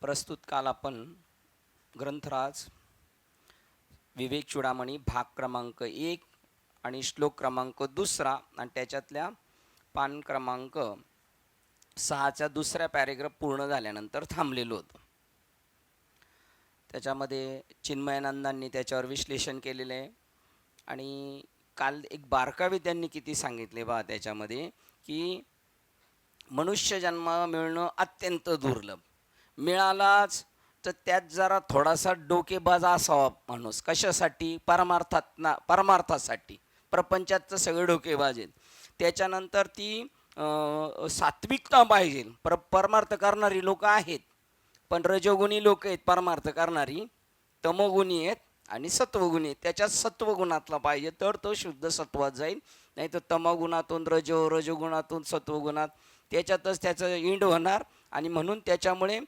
प्रस्तुत काल आपण ग्रंथराज विवेक चूडामणी भाग क्रमांक 1 आणि श्लोक क्रमांक 2 आणि त्याच्यातल्या पान क्रमांक 6च्या दुसऱ्या पॅरेग्राफ पूर्ण झाल्यानंतर थांबलेलो होतो. त्याच्यामध्ये चिन्मयानंदांनी त्याच्यावर विश्लेषण केलेले आहे आणि काल एक बारकावे त्यांनी किती सांगितले बा त्याच्यामध्ये की मनुष्य जन्म मिळणं अत्यंत दुर्लभ, मिळालाच तर त्यात जरा थोडासा डोकेबाज असावा माणूस. कशासाठी? परमार्थासाठी. प्रपंचात सगळे डोकेबाज आहेत. त्याच्यानंतर ती सात्विकता पाहिजे. परमार्थ करणारी लोक आहेत, पण रजोगुणी लोक आहेत परमार्थ करणारी, तमोगुणी आहेत आणि सत्वगुणी आहेत. त्याच्यात सत्वगुणातला पाहिजे तर तो शुद्ध सत्वात जाईल, नाही तर तमगुणातून रजोगुणातून सत्वगुणात त्याच्यातच त्याचं इंड होणार. आणि म्हणून त्याच्यामुळे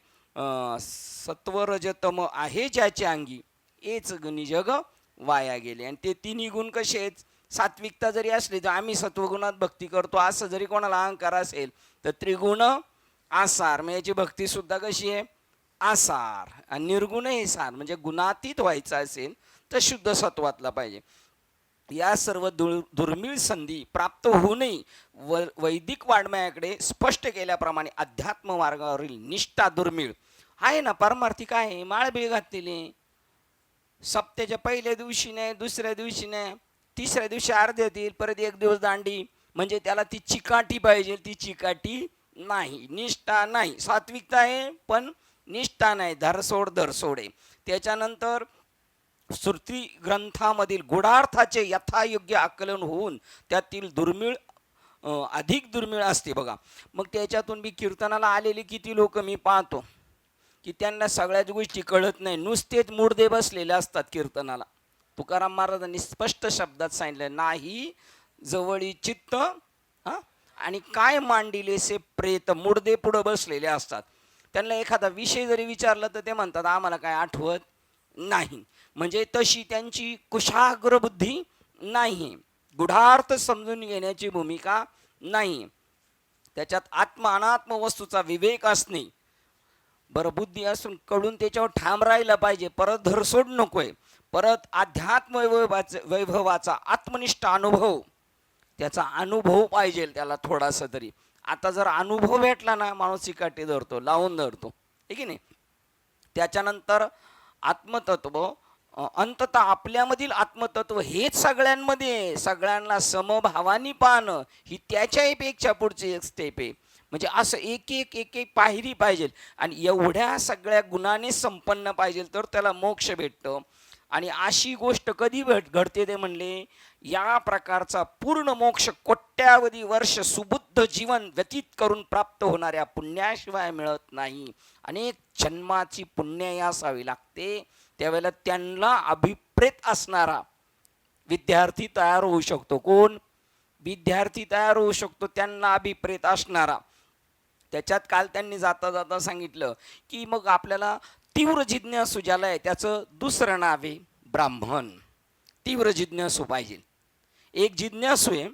सत्वरजतम आहे ज्याच्या अंगी एच गुणी जग वाया गेले. आणि ते तिन्ही गुण कसे आहेत? सात्विकता जरी असली तर आम्ही सत्वगुणात भक्ती करतो असं जरी कोणाला अहंकार असेल तर त्रिगुण आसार, मग याची भक्तीसुद्धा कशी आहे? आसार. आणि निर्गुण हे सार, म्हणजे गुणातीत व्हायचं असेल तर शुद्ध सत्वातला पाहिजे. या सर्व दुर्मिळ संधी प्राप्त होऊनही वैदिक वाङ्मयाकडे स्पष्ट केल्याप्रमाणे अध्यात्म मार्गावरील निष्ठा दुर्मिळ आहे ना. परमार्थिक आहे, माळबीळ घातलेली, सप्त्याच्या पहिल्या दिवशी नाही, दुसऱ्या दिवशी नाही, तिसऱ्या दिवशी अर्धे होतील, परत एक दिवस दांडी, म्हणजे त्याला ती चिकाटी पाहिजे. ती चिकाटी नाही, निष्ठा नाही. सात्विकता आहे पण निष्ठा नाही, धरसोड आहे. त्याच्यानंतर श्रुती ग्रंथामधील गुढार्थाचे यथायोग्य आकलन होऊन त्यातील दुर्मिळ अधिक दुर्मिळ असते बघा. मग त्याच्यातून मी कीर्तनाला आलेली किती लोक मी पाहतो की त्यांना सगळ्याच गोष्टी कळत नाही, नुसतेच मुर्दे बसलेले असतात कीर्तनाला. तुकाराम महाराजांनी स्पष्ट शब्दात सांगितलं, नाही जवळी चित्त आणि काय मांडिले से प्रेत. मुर्दे पुढं बसलेले असतात. त्यांना एखादा विषय जरी विचारला तर ते म्हणतात आम्हाला काय आठवत नाही. म्हणजे तशी त्यांची कुशाग्र बुद्धी नाही, गुढार्थ समजून घेण्याची भूमिका नाही. त्याच्यात आत्म अनात्म वस्तूचा विवेक असणे. बरं, बुद्धी असून कडून त्याच्यावर ठाम राहिला पाहिजे, परत धरसोड नकोय. परत अध्यात्म वैभवाचा आत्मनिष्ठ अनुभव, त्याचा अनुभव पाहिजे त्याला थोडासा तरी. आता जर अनुभव भेटला ना, माणूस चिकाटी धरतो, लावून धरतो, आहे की नाही. त्याच्यानंतर आत्मतत्व, अंततः आपल्यामधील आत्मतत्व हेच सगळ्यांमध्ये, सगळ्यांना समभावानी पाहणं ही त्याच्यापेक्षा पुढची एक स्टेप आहे. म्हणजे असं एक एक पायरी पाहिजे आणि एवढ्या सगळ्या गुणाने संपन्न पाहिजे तर त्याला मोक्ष भेटतं. आणि अशी गोष्ट कधी घडते ते म्हणले, या प्रकारचा पूर्ण मोक्ष कोट्यावधी वर्ष सुबुद्ध जीवन व्यतीत करून प्राप्त होणाऱ्या पुण्याशिवाय मिळत नाही. अनेक जन्माची पुण्य असावी लागते, त्यावेळेला त्यांना अभिप्रेत असणारा विद्यार्थी तयार होऊ शकतो. कोण? विद्यार्थी तयार होऊ शकतो, त्यांना अभिप्रेत असणारा. त्याच्यात काल त्यांनी जाता जाता सांगितलं की मग आपल्याला तीव्र जिज्ञासू ज्याला आहे त्याचं दुसरं नाव आहे ब्राह्मण. तीव्र जिज्ञासू पाहिजे. एक जिज्ञासू आहे,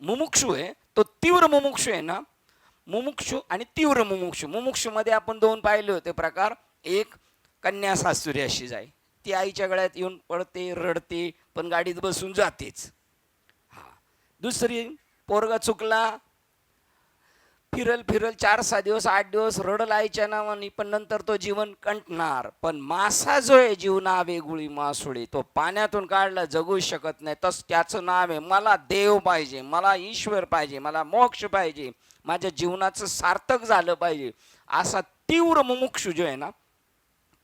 मुमुक्षू आहे, तो तीव्र मुमुक्षू आहे ना. मुमुक्षू आणि तीव्र मुमुक्षू. मुमुक्षूमध्ये आपण दोन पाहिले होते प्रकार. एक कन्या सासुऱ्याशी जाय, ती आईच्या गळ्यात येऊन पडते, रडते, पण गाडीत बसून जातेच. दुसरी, पोरगा चुकला, फिरल 4-6 दिवस 8 दिवस रडल आईच्या नावाने, पण नंतर तो जीवन कंटणार. पण मासा जो आहे, जीवना वेगुळी मासुळे, तो पाण्यातून काढला जगू शकत नाही. तस त्याचं नाव आहे मला देव पाहिजे, मला ईश्वर पाहिजे, मला मोक्ष पाहिजे, माझ्या जीवनाचं सार्थक झालं पाहिजे. असा तीव्र मुमुक्षू जो आहे ना,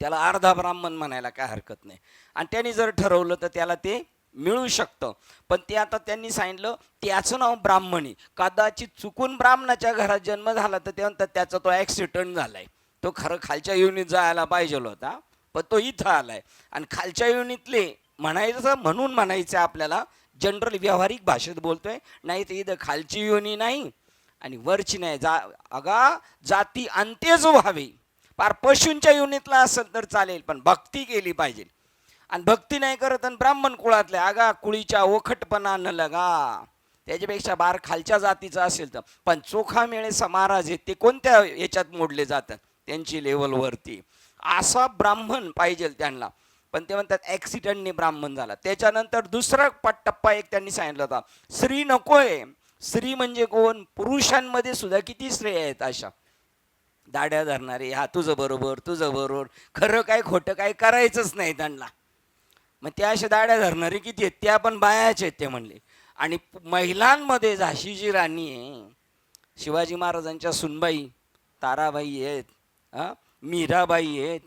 त्याला अर्धा ब्राह्मण म्हणायला काय हरकत नाही. आणि त्यांनी जर ठरवलं तर त्याला ते मिळू शकतं. पण ते आता त्यांनी सांगितलं त्याचं नाव ब्राह्मणी. कदाचित चुकून ब्राह्मणाच्या घरात जन्म झाला तर ते म्हणतात त्याचा तो ॲक्सिडेंट झालाय, तो खरं खालच्या युनिट जायला पाहिजे होता, पण तो इथं आलाय. आणि खालच्या युनिटले म्हणायचं म्हणून म्हणायचं आपल्याला, जनरल व्यावहारिक भाषेत बोलतोय, नाही तर इथं खालची युनी नाही आणि वरची नाही. जाती अंत्यच व्हावी. पार पशूंच्या युनिटला असेल तर चालेल, पण भक्ती केली पाहिजे. आणि भक्ती नाही करत आणि ब्राह्मण कुळातल्या कुळीच्या ओखटपणा न लगा. त्याच्यापेक्षा बार खालच्या जातीचा असेल तर. पण चोखा मेळे महाराज आहेत ते कोणत्या याच्यात मोडले जातात? त्यांची लेवलवरती. असा ब्राह्मण पाहिजे त्यांना. पण ते म्हणतात ॲक्सिडेंटने ब्राह्मण झाला. त्याच्यानंतर दुसरा टप्पा एक त्यांनी सांगितला होता, स्त्री नकोय. स्त्री म्हणजे कोण? पुरुषांमध्ये सुद्धा किती स्त्रिया आहेत अशा दाड्या धरणारे, हा तुझं बरोबर तुझं बरोबर, खरं काय खोटं काय करायचंच नाही त्यांना. मग त्या अशा दाड्या धरणारे किती आहेत? त्या पण बायाच आहेत ते म्हणले. आणि महिलांमध्ये झाशीची राणी आहे, शिवाजी महाराजांच्या सुनबाई ताराबाई आहेत, मीराबाई आहेत,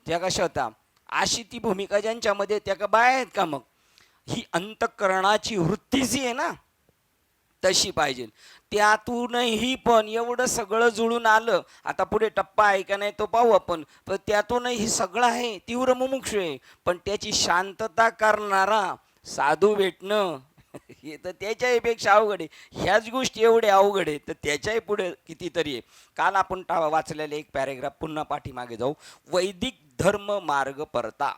त्या कशा होत्या? अशी ती भूमिका ज्यांच्यामध्ये, त्या का बाया आहेत का? मग ही अंतःकरणाची वृत्ती जी आहे ना तशी पाहिजे. त्यातूनही पण एवढं सगळं जुळून आलं. आता पुढे टप्पा आहे का नाही तो पाहू आपण. पण त्यातूनही सगळं आहे, तीव्र मुमुक्षु आहे, पण त्याची शांतता करणारा साधू भेटणं हे तर त्याच्यापेक्षा अवघड आहे. ह्याच गोष्टी एवढ्या अवघड आहे तर त्याच्याही पुढे कितीतरी आहे. काल आपण वाचलेले एक पॅरेग्राफ पुन्हा पाठीमागे जाऊ. वैदिक धर्म मार्ग परता.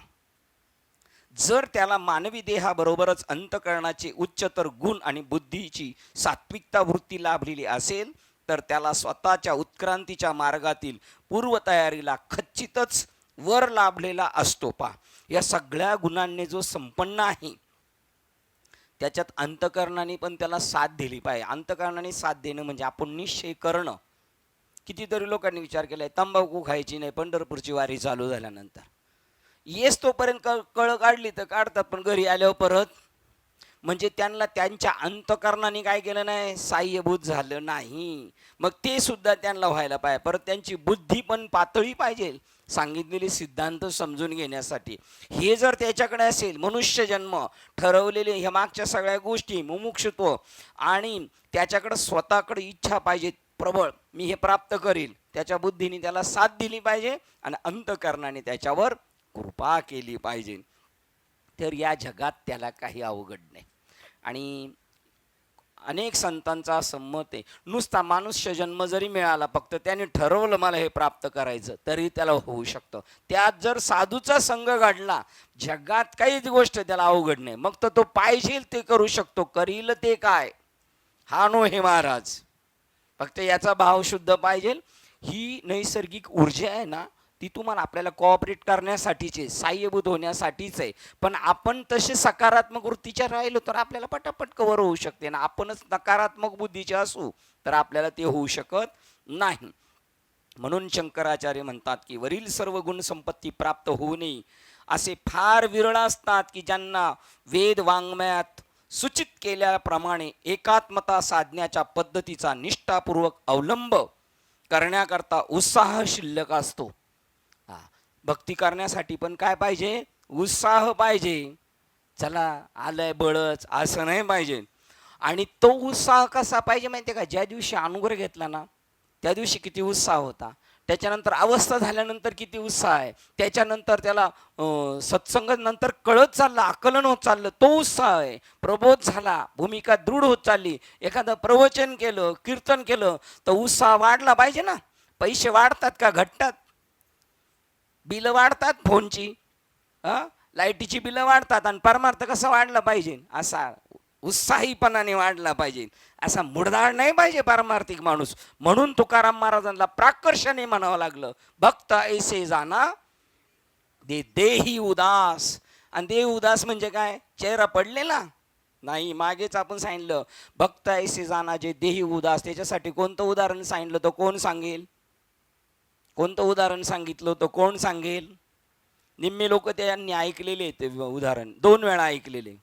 जर त्याला मानवी देहाबरोबरच अंतःकरणाचे उच्चतर गुण आणि बुद्धीची सात्विकता वृत्ती लाभलेली असेल तर त्याला स्वतःच्या उत्क्रांतीच्या मार्गातील पूर्वतयारीला खच्चितच वर लाभलेला असतो. या सगळ्या गुणांनी जो संपन्न आहे त्याच्यात अंतःकरणाने पण त्याला साथ दिली पाहिजे. अंतःकरणाने साथ देणं म्हणजे आपण निश्चय करणं. कितीतरी लोकांनी विचार केलाय तंबाखू खायची नाही पंढरपूरची वारी चालू झाल्यानंतर. येस तोपर्यंत कळ काढली तर काढतात, पण घरी आल्यावर परत म्हणजे त्यांना त्यांच्या अंतःकरणाने काय केलं नाही, साह्यभूत झालं नाही. मग ते सुद्धा त्यांना व्हायला पाहिजे. परत त्यांची बुद्धी पण पातळी पाहिजे सांगितलेले सिद्धांत समजून घेण्यासाठी. हे जर त्याच्याकडे असेल, मनुष्य जन्म ठरवलेले ह्या मागच्या सगळ्या गोष्टी, मुमुक्षुत्व, आणि त्याच्याकडे स्वतःकडे इच्छा पाहिजे प्रबळ, मी हे प्राप्त करील, त्याच्या बुद्धीने त्याला साथ दिली पाहिजे आणि अंतःकरणाने त्याच्यावर कृपा केली पाहिजे. तर या जगात त्याला काही अवघड नाही. आणि अनेक संतांचा संमत आहे, नुसता मनुष्य जन्म जरी मिळाला, फक्त त्याने ठरवलं मला हे प्राप्त करायचं, तरी त्याला होऊ शकतं. त्यात जर साधूचा संग घडला, जगात काहीच गोष्ट त्याला अवघड नाही. मग तर तो पाहिजे ते करू शकतो. करील ते काय हा नो हे महाराज. फक्त याचा भाव शुद्ध पाहिजे. ही नैसर्गिक ऊर्जा आहे ना, ती तुम्हाला आपल्याला कोऑपरेट करण्यासाठीच आहे, साह्यभूत होण्यासाठीच आहे. पण आपण तसे सकारात्मक वृत्तीच्या राहिलो तर आपल्याला पटापट कव्हर होऊ शकते ना. आपणच नकारात्मक बुद्धीचे असू तर आपल्याला ते होऊ शकत नाही. म्हणून शंकराचार्य म्हणतात की वरील सर्व गुण संपत्ती प्राप्त होऊ नये असे फार विरळ असतात की ज्यांना वेद वाङ्मयात सूचित केल्याप्रमाणे एकात्मता साधण्याच्या पद्धतीचा निष्ठापूर्वक अवलंब करण्याकरता उत्साह शिल्लक असतो. भक्ती करण्यासाठी पण काय पाहिजे? उत्साह पाहिजे. चला आलंय बळच असं नाही पाहिजे. आणि तो उत्साह कसा पाहिजे माहिती आहे का? ज्या दिवशी अनुग्रह घेतला ना त्या दिवशी किती उत्साह होता, त्याच्यानंतर अवस्था झाल्यानंतर किती उत्साह आहे, त्याच्यानंतर त्याला सत्संग नंतर कळत चाललं, आकलन होत चाललं, तो उत्साह आहे. प्रबोध झाला, भूमिका दृढ होत चालली, एखादं प्रवचन केलं, कीर्तन केलं तर उत्साह वाढला पाहिजे ना. पैसे वाढतात का घटतात? बिलं वाढतात फोनची, लाईटीची बिलं वाढतात, आणि परमार्थ कसा वाढला पाहिजे? असा उत्साहीपणाने वाढला पाहिजे. असा मुडदाळ नाही पाहिजे पारमार्थिक माणूस. म्हणून तुकाराम महाराजांना प्राकर्षाने म्हणावं लागलं, भक्त ऐसे जाना दे देही उदास. आणि देह उदास म्हणजे काय? चेहरा पडलेला नाही. मागेच आपण सांगितलं भक्त ऐसे जाना जे देही उदास. त्याच्यासाठी कोणतं उदाहरण सांगितलं तर कोण सांगेल? कोणतं उदाहरण सांगितलं तर कोण सांगेल? निम्मे लोक त्यांनी ऐकलेले ते उदाहरण 2 वेळा ऐकलेले.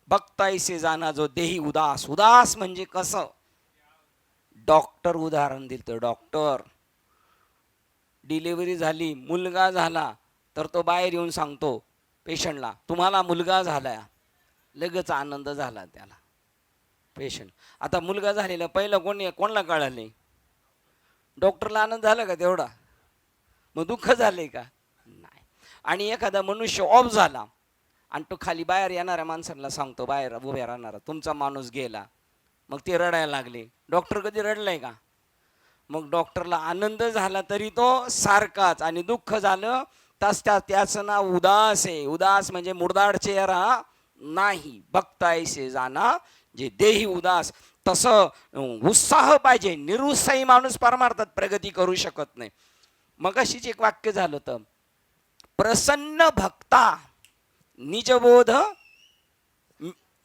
भक्त ऐसे जाना जो देही उदास. उदास म्हणजे कसं? डॉक्टर उदाहरण दिलं तर, डॉक्टर डिलिव्हरी झाली, मुलगा झाला तर तो बाहेर येऊन सांगतो पेशंटला तुम्हाला मुलगा झाला. लगेच आनंद झाला त्याला पेशंट. आता मुलगा झालेला पहिलं कोणाला कळाले? डॉक्टरला आनंद झाला का तेवढा? मग दुःख झाले का? नाही. आणि एखादा मनुष्य ऑफ झाला आणि तो खाली बाहेर येणाऱ्या माणसांना सांगतो, बाहेर उभ्या राहणारा, तुमचा माणूस गेला. मग ते रडायला लागले. डॉक्टर कधी रडलाय का? मग डॉक्टरला आनंद झाला तरी तो सारखाच, आणि दुःख झालं त्याचं नाव उदास आहे. उदास म्हणजे मुरदाड चेहरा नाही. भक्त ऐसे जाना जे देही उदास. तसं उत्साह पाहिजे. निरुत्साही माणूस परमार्थात प्रगती करू शकत नाही. मग अशीच एक वाक्य झालं तर, प्रसन्न भक्ता निजबोध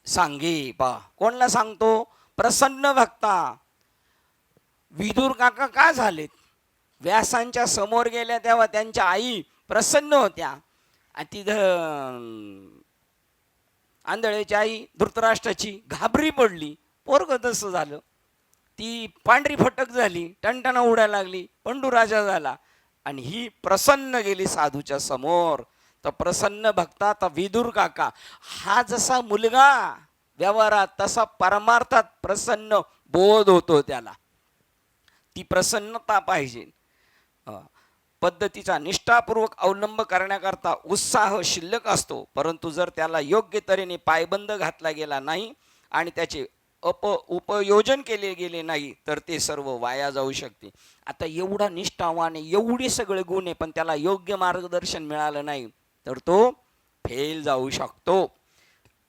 सांगे. पा कोणला सांगतो? प्रसन्न भक्ता. विदुर काका का झालेत? व्यासांच्या समोर गेल्या तेव्हा त्यांच्या आई प्रसन्न होत्या, आणि तिथं आंधळेची आई धृतराष्ट्राची घाबरी पडली. पोरग तसं झालं. ती पांढरी फटक झाली, टणटणा उडायला लागली, पंडूराजा झाला, आणि ही प्रसन्न गेली साधूच्या समोर. तर प्रसन्न भक्ता, तर विदुर काका हा जसा मुलगा व्यवहारात तसा परमार्थात प्रसन्न बोध होतो त्याला. ती प्रसन्नता पाहिजे. पद्धतीचा निष्ठापूर्वक अवलंब करण्याकरता उत्साह शिल्लक असतो, परंतु जर त्याला योग्य तऱ्हेने पायबंद घातला गेला नाही आणि त्याचे उपयोजन केले गेले नाही तर ते सर्व वाया जाऊ शकते. आता एवढा निष्ठावान, एवढे सगळे गुण आहे, पण त्याला योग्य मार्गदर्शन मिळालं नाही तर तो फेल जाऊ शकतो.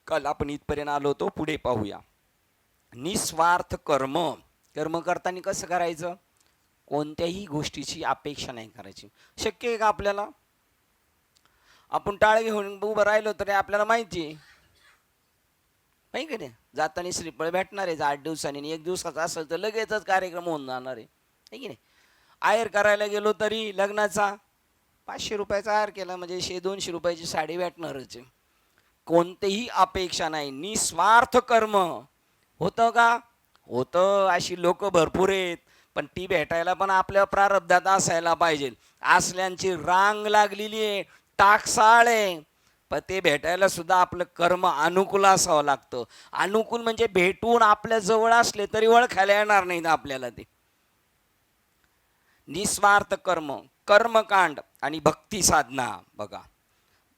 काल आपण इथपर्यंत आलो होतो, पुढे पाहूया. निस्वार्थ कर्म. कर्म करताना कसं करायचं? कोणत्याही गोष्टीची अपेक्षा नाही करायची. शक्य आहे का आपल्याला? आपण टाळ घेऊन उभं राहिलो तरी आपल्याला माहिती आहे की नाही, जाताना श्रीफळ भेटणार आहे 8 दिवसांनी, 1 दिवसाचा असेल तर लगेचच कार्यक्रम होऊन जाणार आहे की नाही. आयर करायला गेलो तरी लग्नाचा 500 रुपयाचा आयर केला म्हणजे 100-200 रुपयाची साडी भेटणारच आहे. कोणतीही अपेक्षा नाही, निस्वार्थ कर्म. होतं का? होतं. अशी लोक भरपूर आहेत, पण ती भेटायला पण आपल्या प्रारब्धात असायला पाहिजे. असल्यांची रांग लागलेली आहे, टाकसाळ आहे, पण ते भेटायला सुद्धा आपलं कर्म अनुकूल असावं लागतं. अनुकूल म्हणजे भेटून आपल्या जवळ असले तरी ओळखायला येणार नाही आपल्याला ते. निस्वार्थ कर्म, कर्मकांड आणि भक्ती साधना. बघा,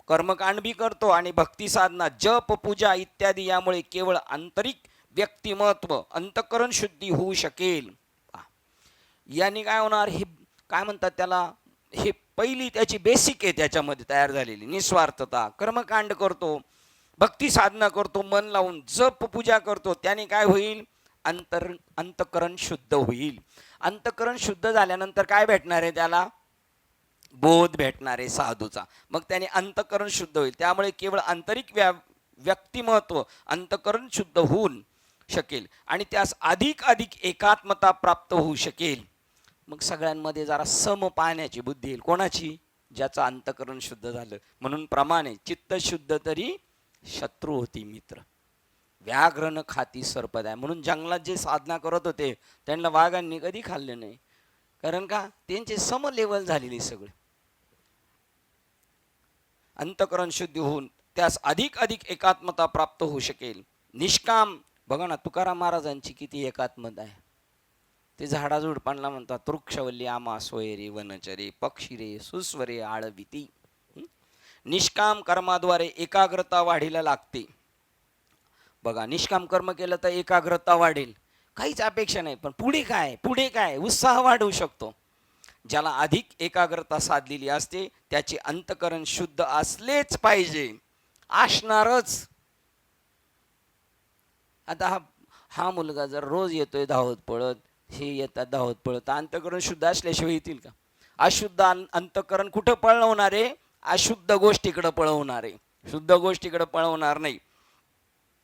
कर्मकांड बी करतो आणि भक्ती साधना, जप, पूजा इत्यादी, यामुळे केवळ आंतरिक व्यक्तिमत्व, अंतःकरण शुद्धी होऊ शकेल. याने काय होणार? हे काय म्हणतात त्याला, हे पहिली त्याची बेसिक आहे त्याच्यामध्ये तयार झालेली. निस्वार्थता, कर्मकांड करतो, भक्ती साधना करतो, मन लावून जप पूजा करतो, त्याने काय होईल? अंतःकरण शुद्ध होईल. अंतःकरण शुद्ध झाल्यानंतर काय भेटणार आहे त्याला? बोध भेटणार आहे साधूचा. मग त्याने अंतःकरण शुद्ध होईल. त्यामुळे केवळ आंतरिक व्यक्तिमत्व, अंतःकरण शुद्ध होऊन शकेल आणि त्यास अधिक एकात्मता प्राप्त होऊ शकेल. मग सगळ्यांमध्ये जरा सम पाहण्याची बुद्धी येईल. कोणाची? ज्याचं अंतःकरण शुद्ध झालं. म्हणून प्रमाणे चित्त शुद्ध तरी शत्रू होती मित्र, व्याघ्र न खाती सर्पदाय. म्हणून जंगलात जे साधना करत होते त्यांना वाघांनी कधी खाल्ले नाही, कारण का? त्यांचे सम लेवल झालेली सगळे. अंतःकरण शुद्ध होऊन त्यास अधिक एकात्मता प्राप्त होऊ शकेल. निष्काम. बघा ना, तुकाराम महाराजांची किती एकात्मता आहे. ते झाडाझुडपांना म्हणतात, वृक्षवल्ली आमा सोयरे वनचरे पक्षीरे सुस्वरे आळविती. निष्काम कर्माद्वारे एकाग्रता वाढीला लागते. बघा, निष्काम कर्म केलं तर एकाग्रता वाढेल, काहीच अपेक्षा नाही. पण पुढे काय? उत्साह वाढवू शकतो. ज्याला अधिक एकाग्रता साधलेली असते त्याचे अंतःकरण शुद्ध असलेच पाहिजे, असणारच. आता हा मुलगा जर रोज येतोय धावत पळत, हे येतात धावत पळत, अंतःकरण शुद्ध असल्याशिवाय येतील का? अशुद्ध अंतःकरण कुठं पळवणार आहे? अशुद्ध गोष्टीकडे पळवणार आहे, शुद्ध गोष्टीकडे पळवणार नाही.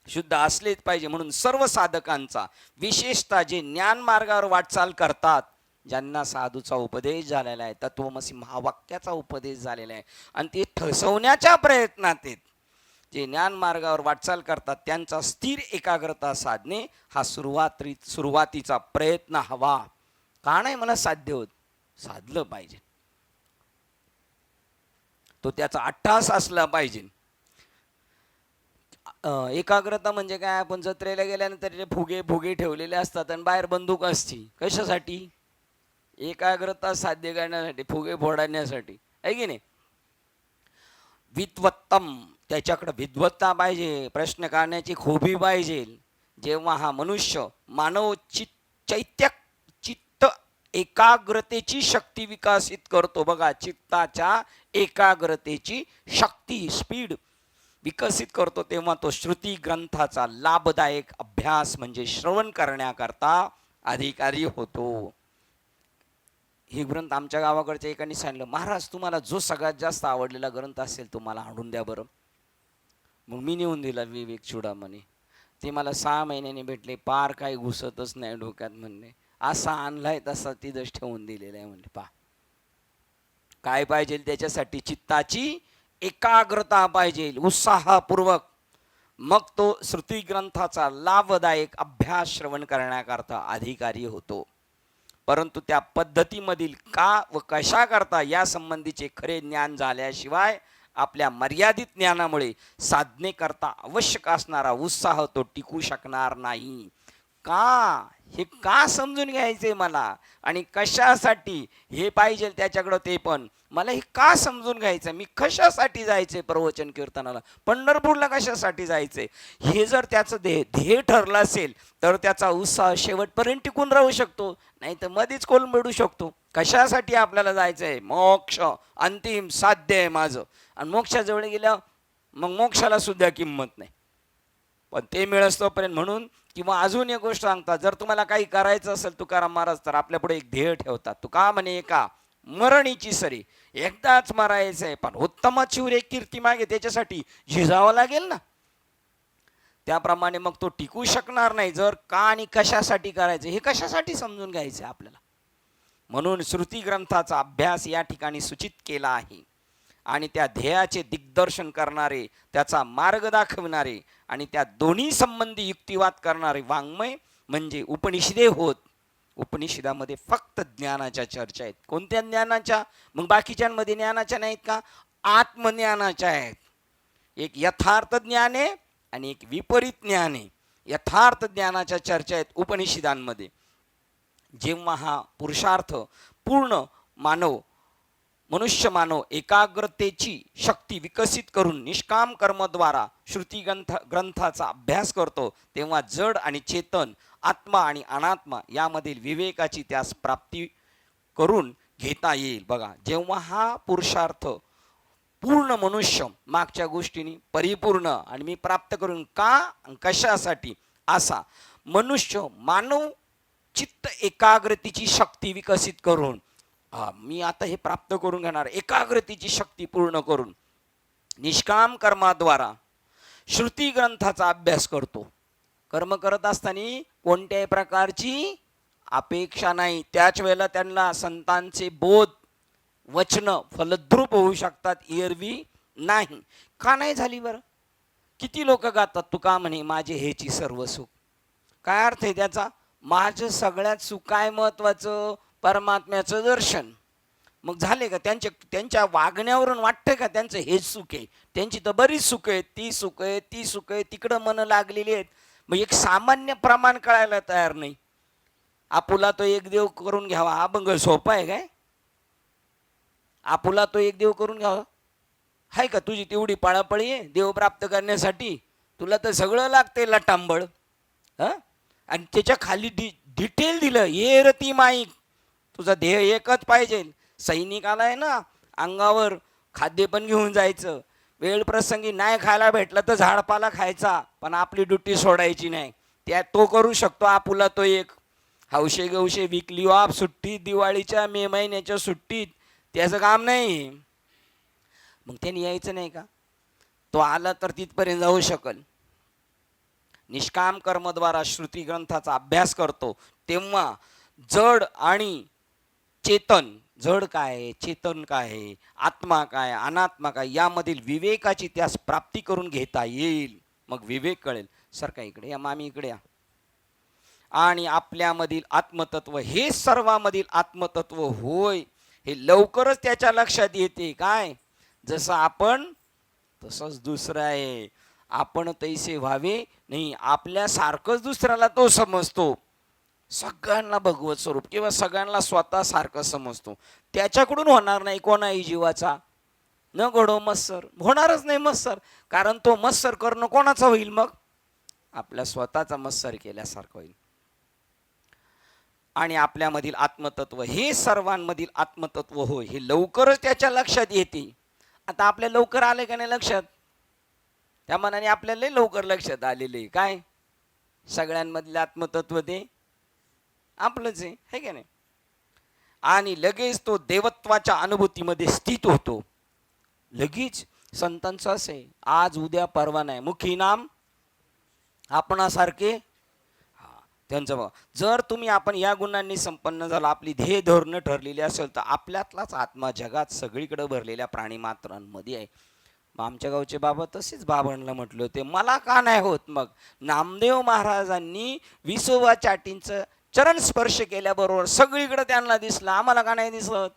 शुद्ध असलेच पाहिजे. म्हणून सर्व साधकांचा, विशेषतः जे ज्ञान मार्गावर वाटचाल करतात, ज्यांना साधूचा उपदेश झालेला आहे, तत्वमसी महावाक्याचा उपदेश झालेला आहे आणि ते ठसवण्याच्या प्रयत्नात आहेत, जे ज्ञान मार्गावर वाटचाल करतात त्यांचा स्थिर एकाग्रता साधणे हा सुरुवातीचा प्रयत्न हवा. का नाही मला साध्य होत? साधलं पाहिजे, तो त्याचा अट्टास असला पाहिजे. एकाग्रता म्हणजे काय? आपण जत्रेला गेल्यानंतर फुगे ठेवलेले असतात आणि बाहेर बंदूक असती. कशासाठी? एकाग्रता साध्य करण्यासाठी, फुगे फोडण्यासाठी, आहे की नाही? विद्वत्तम, त्याच्याकडे विद्वत्ता पाहिजे, प्रश्न काढण्याची खोबी पाहिजे. जेव्हा हा मनुष्य मानव चित्त एकाग्रतेची शक्ती विकसित करतो. बघा, चित्ताच्या एकाग्रतेची शक्ती, स्पीड विकसित करतो तेव्हा तो श्रुती ग्रंथाचा लाभदायक अभ्यास म्हणजे श्रवण करण्याकरता अधिकारी होतो. हे ग्रंथ आमच्या गावाकडच्या एकाने सांगितलं, महाराज तुम्हाला जो सगळ्यात जास्त आवडलेला ग्रंथ असेल तो मला आणून द्या बरं. मग मी नेऊन दिला विवेक चूडामणी. ते मला 6 महिन्याने भेटले, पार काही घुसतच नाही डोक्यात. म्हणणे असा आणलाय तसा तिथंच ठेवून दिलेला आहे. म्हणले पा काय पाहिजे त्याच्यासाठी, चित्ताची एकाग्रता पाहिजे, उत्साहपूर्वक. मग तो श्रुती ग्रंथाचा लाभदायक अभ्यास श्रवण करण्याकरता अधिकारी होतो. परंतु त्या पद्धतीमधील का व कशा करता या संबंधीचे खरे ज्ञान झाल्याशिवाय आपल्या मर्यादित ज्ञानामुळे साधनेकरता आवश्यक असणारा उत्साह तो टिकू शकणार नाही. का हे का समजून घ्यायचे मला, आणि कशासाठी हे पाहिजे त्याच्याकडं, ते पण मला हे का समजून घ्यायचं, मी कशासाठी जायचे प्रवचन कीर्तनाला, पंढरपूरला कशासाठी जायचे, हे जर त्याचं ध्येय ठरलं असेल तर त्याचा उत्साह शेवटपर्यंत टिकून राहू शकतो, नाही तर मध्येच कोलमडू शकतो. कशासाठी आपल्याला जायचंय, मोक्ष अंतिम साध्य आहे माझं, आणि मोक्षाजवळ गेल्या मग मोक्षाला सुद्धा किंमत नाही, पण ते मिळस तोपर्यंत. म्हणून किंवा अजून एक गोष्ट सांगतात, जर तुम्हाला काही करायचं असेल तुकाराम महाराज तर आपल्यापुढे एक ध्येय ठेवतात. तुका म्हणे एका मरणीची सरी, एकदाच मरायचं आहे, पण उत्तमाची एक कीर्ती मागे त्याच्यासाठी झिजावं लागेल ना. त्याप्रमाणे मग तो टिकू शकणार नाही जर का आणि कशासाठी करायचं हे कशासाठी समजून घ्यायचं आपल्याला. म्हणून श्रुती ग्रंथाचा अभ्यास या ठिकाणी सूचित केला आहे, आणि त्या ध्येयाचे दिग्दर्शन करणारे, त्याचा मार्ग दाखविणारे आणि त्या दोन्ही संबंधी युक्तिवाद करणारे वाङ्मय म्हणजे उपनिषदे होत. उपनिषदामध्ये फक्त ज्ञानाच्या चर्चा आहेत. कोणत्या ज्ञानाच्या, मग बाकीच्यांमध्ये ज्ञानाच्या नाहीत का, आत्मज्ञानाच्या आहेत. एक यथार्थ ज्ञान आहे आणि एक विपरीत ज्ञान आहे. यथार्थ ज्ञानाच्या चर्चा आहेत उपनिषदांमध्ये. जेव्हा हा पुरुषार्थ पूर्ण मनुष्य मानव एकाग्रतेची शक्ती विकसित करून निष्काम कर्मद्वारा श्रुती ग्रंथाचा अभ्यास करतो, तेव्हा जड आणि चेतन, आत्मा आणि अनात्मा यामधील विवेकाची त्यास प्राप्ती करून घेता येईल. बघा, जेव्हा हा पुरुषार्थ पूर्ण मनुष्य मागच्या गोष्टींनी परिपूर्ण आणि मी प्राप्त करून का कशासाठी असा मनुष्य मानव चित्त एकाग्रतेची शक्ती विकसित करून मी आता हे प्राप्त करून घेणार, एकाग्रतेची शक्ती पूर्ण करून निष्काम कर्माद्वारा श्रुती ग्रंथाचा अभ्यास करतो. कर्म करत असताना कोणत्याही प्रकारची अपेक्षा नाही. त्याच वेळेला त्यांना संतांचे बोध वचन फलद्रूप होऊ शकतात, एरवी नाही. का नाही झाली बरं? किती लोक गातात, तुका म्हणे माझे हेची सर्व सुख. काय अर्थ आहे त्याचा? माझं सगळ्यात सुख काय महत्वाचं? परमात्म्याचं दर्शन. मग झाले का त्यांच्या वागण्यावरून वाटतं का त्यांचं हेच सुख आहे? त्यांची तर बरीच सुख आहेत, ती सुख आहे, ती सुख आहे, तिकडं मन लागलेली आहेत. मग एक सामान्य प्रमाण कळायला तयार नाही. आपुला तो एक देव करून घ्यावा हा बंग सोपा आहे काय? आपुला तो एक देव करून घ्यावा हाय का? तुझी तेवढी पळापळी आहे देव प्राप्त करण्यासाठी? तुला तर सगळं लागते लटांबळ. आणि त्याच्या खाली डिटेल दिलं, ये रती माईक, तुझा ध्येय एकच पाहिजे. सैनिकाला आहे ना, अंगावर खाद्य पण घेऊन जायचं, वेळ प्रसंगी नाही खायला भेटलं तर झाडपाला खायचा, पण आपली ड्युटी सोडायची नाही. त्या तो करू शकतो आपुला तो एक. हौशे गवशे विकली ऑफ सुट्टीत, दिवाळीच्या मे महिन्याच्या सुट्टीत, त्याचं काम नाही. मग त्याने यायचं नाही का? तो आला तर तिथपर्यंत जाऊ शकल. निष्काम कर्मद्वारा श्रुती ग्रंथाचा अभ्यास करतो तेव्हा जड आणि चेतन, जड काय आहे, चेतन काय आहे, आत्मा काय, अनात्मा काय, यामधील विवेकाची त्यास प्राप्ती करून घेता येईल. मग विवेक कळेल. सर का इकडे या, मामी इकडे या. आणि आपल्यामधील आत्मतत्व हे सर्वांमधील आत्मतत्व होय हे लवकरच त्याच्या लक्षात येते. काय? जसं आपण तसंच दुसरं आहे. आपण तैसे व्हावे नाही, आपल्यासारखंच दुसऱ्याला तो समजतो. सगळ्यांना भगवत स्वरूप किंवा सगळ्यांना स्वतः सारखं समजतो. त्याच्याकडून होणार नाही कोणाही जीवाचा न घडो मत्सर, होणारच नाही मत्सर. कारण तो मत्सर करणं कोणाचा होईल? मग आपल्या स्वतःचा मत्सर केल्यासारखं होईल. आणि आपल्यामधील आत्मतत्व हे सर्वांमधील आत्मतत्व होय हे लवकरच त्याच्या लक्षात येते. आता आपल्या लवकर आले का नाही लक्षात? त्या मनाने आपल्याला लय लवकर लक्षात आलेलं आहे काय सगळ्यांमधलं आत्मतत्व ते आपलंच आहे का नाही. आणि लगेच तो देवत्वाच्या अनुभूतीमध्ये स्थित होतो. लगेच संतांचं असं आहे, आज उद्या परवा नाही, मुखी नाम आपणासारखे. त्यांचं बघा, जर तुम्ही आपण या गुणांनी संपन्न झाला, आपली ध्येय धोरणं ठरलेली असेल, तर आपल्यातलाच आत्मा जगात सगळीकडे भरलेल्या प्राणी मात्रांमध्ये आहे. मग आमच्या गावचे बाबा तसेच बाबांना म्हटले होते, मला का नाही होत. मग नामदेव महाराजांनी विसोबा चाटींचं चरण स्पर्श केल्याबरोबर सगळीकडे त्यांना दिसलं, आम्हाला का नाही दिसत.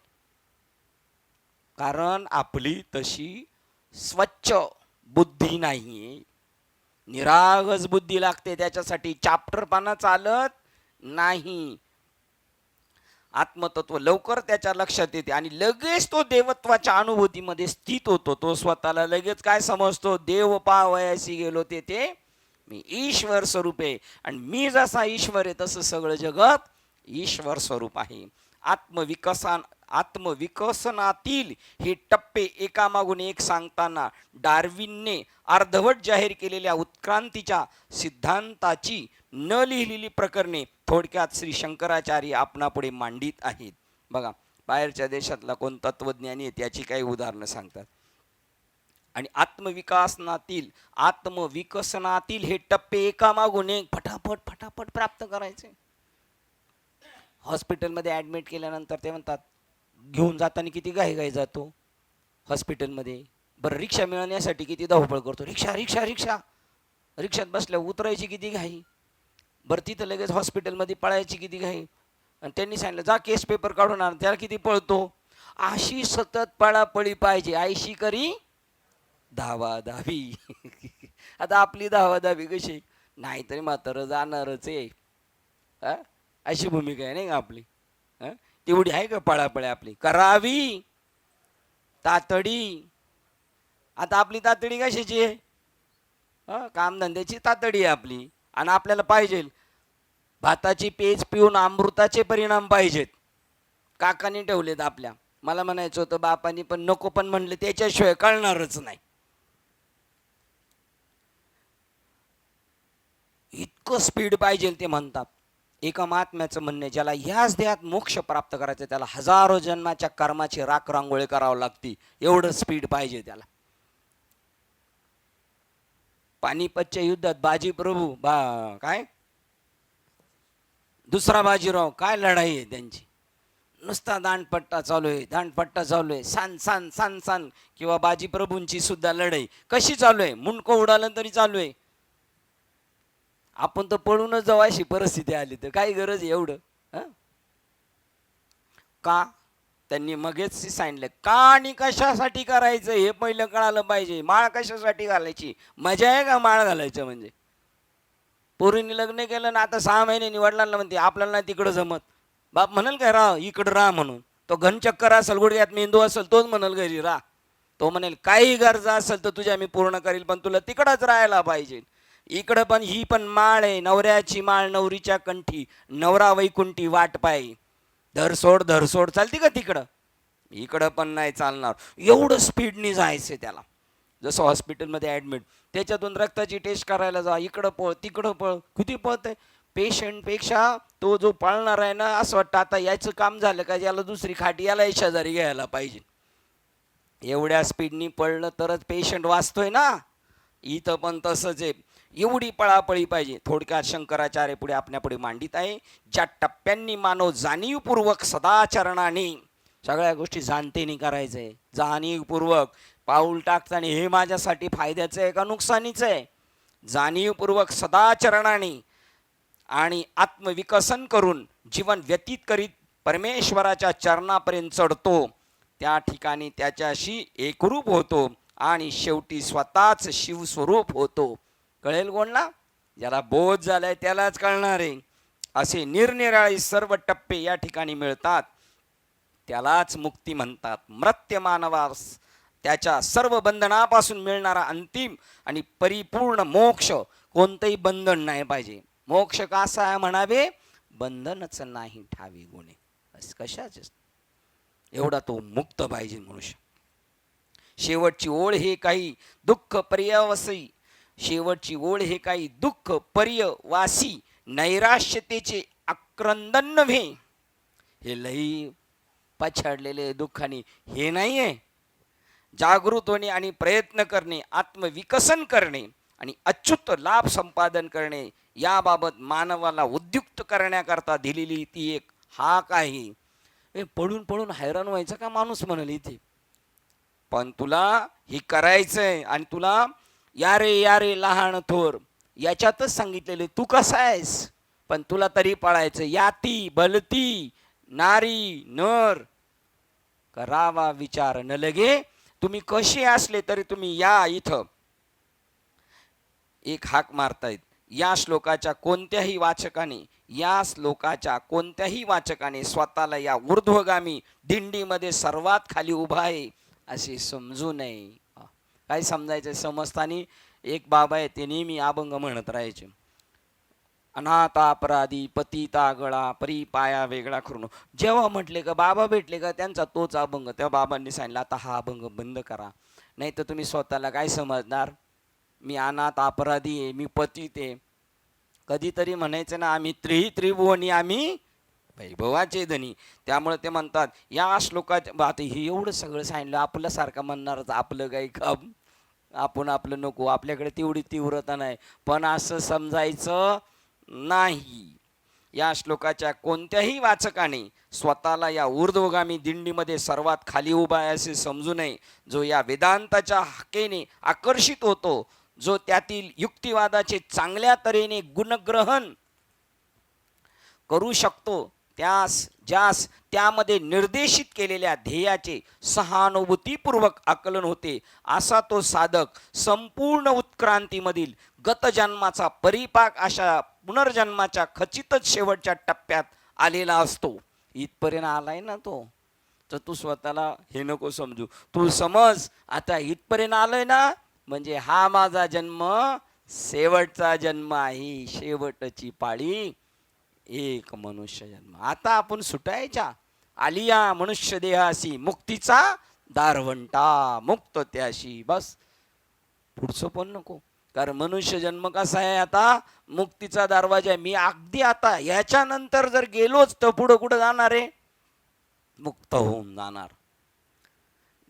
कारण आपली तशी स्वच्छ बुद्धी नाही, निरागस बुद्धी लागते. त्याच्यासाठी चॅप्टरपणा चालत नाही. आत्मतत्व लवकर त्याच्या लक्षात येते आणि लगेच तो देवत्वाच्या अनुभूतीमध्ये स्थित होतो. तो स्वतःला लगेच काय समजतो, देव पावयासी गेलो ते मी ईश्वर स्वरूप आहे, आणि मी जसा ईश्वर आहे तसं सगळं जगत ईश्वर स्वरूप आहे. आत्मविकसनातील हे टप्पे एकामागून एक सांगताना डार्विनने अर्धवट जाहीर केलेल्या उत्क्रांतीच्या सिद्धांताची न लिहिलेली प्रकरणे थोडक्यात श्री शंकराचार्य आपणापुढे मांडित आहेत. बघा, बाहेरच्या देशातला कोण तत्वज्ञानी आहे त्याची काही उदाहरणं सांगतात. आणि आत्मविकसनातील हे टप्पे एकामागून एक फटाफट प्राप्त करायचे. हॉस्पिटलमध्ये ॲडमिट केल्यानंतर ते म्हणतात, घेऊन जाताना किती घाई जातो हॉस्पिटलमध्ये. बरं, रिक्षा मिळवण्यासाठी किती धावपळ करतो, रिक्षात बसल्या उतरायची किती घाई. बरं, तिथं लगेच हॉस्पिटलमध्ये पळायची किती घाई. आणि त्यांनी सांगितलं जा केस पेपर काढून आण, त्याला किती पळतो. अशी सतत पळापळी पाहिजे, आयशी करी धावाधावी. आता आपली धावाधावी कशी, नाहीतरी म्हातारं जाणारच आहे, अशी भूमिका आहे नाही का आपली. तेवढी आहे का पळापळी आपली, करावी तातडी. आता आपली तातडी कशाची आहे, कामधंद्याची तातडी आहे आपली. आणि आपल्याला पाहिजे भाताची पेज पिऊन अमृताचे परिणाम पाहिजेत. काकाने ठेवलेत आपल्या. मला म्हणायचं होतं बापानी, पण नको पण म्हणले, त्याच्याशिवाय कळणारच नाही. इतकं स्पीड पाहिजे ते म्हणतात. एका महात्म्याचं म्हणणे, ज्याला ह्याच देहात मोक्ष प्राप्त करायचं त्याला हजारो जन्माच्या कर्माची राख रांगोळी करावं लागते, एवढं स्पीड पाहिजे त्याला. पानिपतच्या युद्धात बाजीप्रभू काय दुसरा बाजीराव, काय लढाई आहे त्यांची. नुसता दांडपट्टा चालू आहे, सान. किंवा बाजीप्रभूंची सुद्धा लढाई कशी चालू आहे, मुंडको उडालं तरी चालू आहे. आपण तर पळूनच जाऊ अशी परिस्थिती आली, तर काय गरज एवढं. का त्यांनी मगच सांगितलं, का आणि कशासाठी करायचं हे पहिलं कळालं पाहिजे. माळ कशासाठी घालायची, मजा आहे का माळ घालायचं म्हणजे. पोरीने लग्न केलं ना, आता 6 महिने वडिलांना म्हणते आपल्याला नाही तिकडं जमत. बाप म्हणाल काय राह इकडं राह म्हणून. तो घनचक्कर असेल, गुडघ्यात मेंदू असेल, तोच म्हणाल घरी राह. तो म्हणेल काही गरजा असेल तर तुझ्या मी पूर्ण करील, पण तुला तिकडंच राहायला पाहिजे. इकडं पण ही पण माळ आहे, नवऱ्याची माळ नवरीच्या कंठी, नवरा वैकुंठी वाट पाय. धरसोड चालते का तिकडं, इकडं पण नाही चालणार. एवढं स्पीडनी जायचं त्याला. जसं हॉस्पिटलमध्ये ॲडमिट, त्याच्यातून रक्ताची टेस्ट करायला जा, इकडं पळ तिकडं पळ, किती पळतंय. पेशंटपेक्षा तो जो पळणार आहे ना, असं वाटतं आता याचं काम झालं का याला दुसरी खाटी याला शेजारी घ्यायला पाहिजे. एवढ्या स्पीडनी पळलं तरच पेशंट वाचतोय ना. इथं पण तसंच आहे, एवढी पळापळी पाहिजे. थोडक्यात शंकराचार्य पुढे आपल्यापुढे मांडित आहे, ज्या टप्प्यांनी मानव जाणीवपूर्वक सदाचरणाने सगळ्या गोष्टी जाणतेने करायचंय. जाणीवपूर्वक पाऊल टाकताना हे माझ्यासाठी फायद्याचं आहे का नुकसानीचं आहे, जाणीवपूर्वक सदाचरणाने आणि आत्मविकसन करून जीवन व्यतीत करीत परमेश्वराच्या चरणापर्यंत चढतो. त्या ठिकाणी त्याच्याशी एकरूप होतो आणि शेवटी स्वतःच शिवस्वरूप होतो. कळेल कोणला, ज्याला बोध झालाय त्यालाच कळणार आहे. असे निरनिराळे सर्व टप्पे या ठिकाणी मिळतात, त्यालाच मुक्ती म्हणतात. मर्त्य मानवास त्याच्या सर्व बंधनापासून मिळणारा अंतिम आणि परिपूर्ण मोक्ष, कोणतंही बंधन नाही पाहिजे. मोक्ष कसा आहे म्हणावे, बंधनच नाही ठावी गुणे, बस कशाच एवढा तो मुक्त पाहिजे मनुष्य. शेवटची ओळ हे काही दुःख पर्यावसी शेवटची ओळ हे काही दुःख पर्यवासी नैराश्यतेचे आक्रंदन नव्हे. हे लई पछाडलेले दुःखाने हे नाहीये. जागृत होणे आणि प्रयत्न करणे, आत्मविकसन करणे आणि अच्युत लाभ संपादन करणे याबाबत मानवाला उद्युक्त करण्याकरता दिलेली ती एक हाक आहे. पडून पडून हैराण व्हायचं का माणूस म्हणाल इथे, पण तुला हे करायचंय आणि तुला या रे लहान थोर याच्यातच सांगितलेले तू कसा आहेस, पण तुला तरी पळायचं. याती बलती नारी नर करावा विचार न लगे. तुम्ही कसे असले तरी तुम्ही या इथं. एक हाक मारतायत. या श्लोकाच्या कोणत्याही वाचकाने स्वतःला या ऊर्ध्वगामी दिंडीमध्ये सर्वात खाली उभा आहे असे समजू नये. काय समजायचं? समजतानी एक बाबा आहे ते नेहमी अभंग म्हणत राहायचे. अनाथा अपराधी पतिता गळा परी पाया वेगळा करून. जेव्हा म्हटले का बाबा भेटले का त्यांचा तोच अभंग. तेव्हा बाबांनी सांगितलं आता हा अभंग बंद करा, नाही तर तुम्ही स्वतःला काय समजणार. मी अनाथ अपराधी आहे, मी पतित आहे. कधीतरी म्हणायचं ना आम्ही त्रिभुवनी आम्ही वैभवाचे धनी. त्यामुळे ते म्हणतात या श्लोकाच्या आता हे एवढं सगळं सांगितलं आपल्यासारखं म्हणणारच आपलं काही काम आपण आपलं नको, आपल्याकडे तेवढी तीव्रता नाही. पण असं समजायचं नाही. या श्लोकाच्या कोणत्याही वाचकाने स्वतःला या ऊर्ध्वगामी दिंडीमध्ये सर्वात खाली उभा आहे असे समजू नये. जो या वेदांताच्या हाकेने आकर्षित होतो, जो त्यातील युक्तिवादाचे चांगल्या तऱ्हेने गुणग्रहण करू शकतो, ज्यास त्यामध्ये निर्देशित केलेल्या ध्येयाचे सहानुभूतीपूर्वक आकलन होते, असा तो साधक संपूर्ण उत्क्रांतीमधील गतजन्माचा परिपाक अशा पुनर्जन्माच्या खचितच शेवटच्या टप्प्यात आलेला असतो. इथपर्यंत आलाय ना तो, तर तू स्वतःला हे नको समजू. तू समज आता इथपर्यंत आलोय ना, म्हणजे हा माझा जन्म शेवटचा जन्म आहे. शेवटची पाळी एक मनुष्य जन्म. आता आपण सुटायच्या आलिया मनुष्य देहासी मुक्तीचा दारवंटा मुक्त त्याशी. बस पुढचं पण नको, कारण मनुष्य जन्म कसा आहे आता मुक्तीचा दरवाजा आहे. मी अगदी आता याच्यानंतर जर गेलोच तर पुढं कुठं जाणार आहे? मुक्त होऊन जाणार.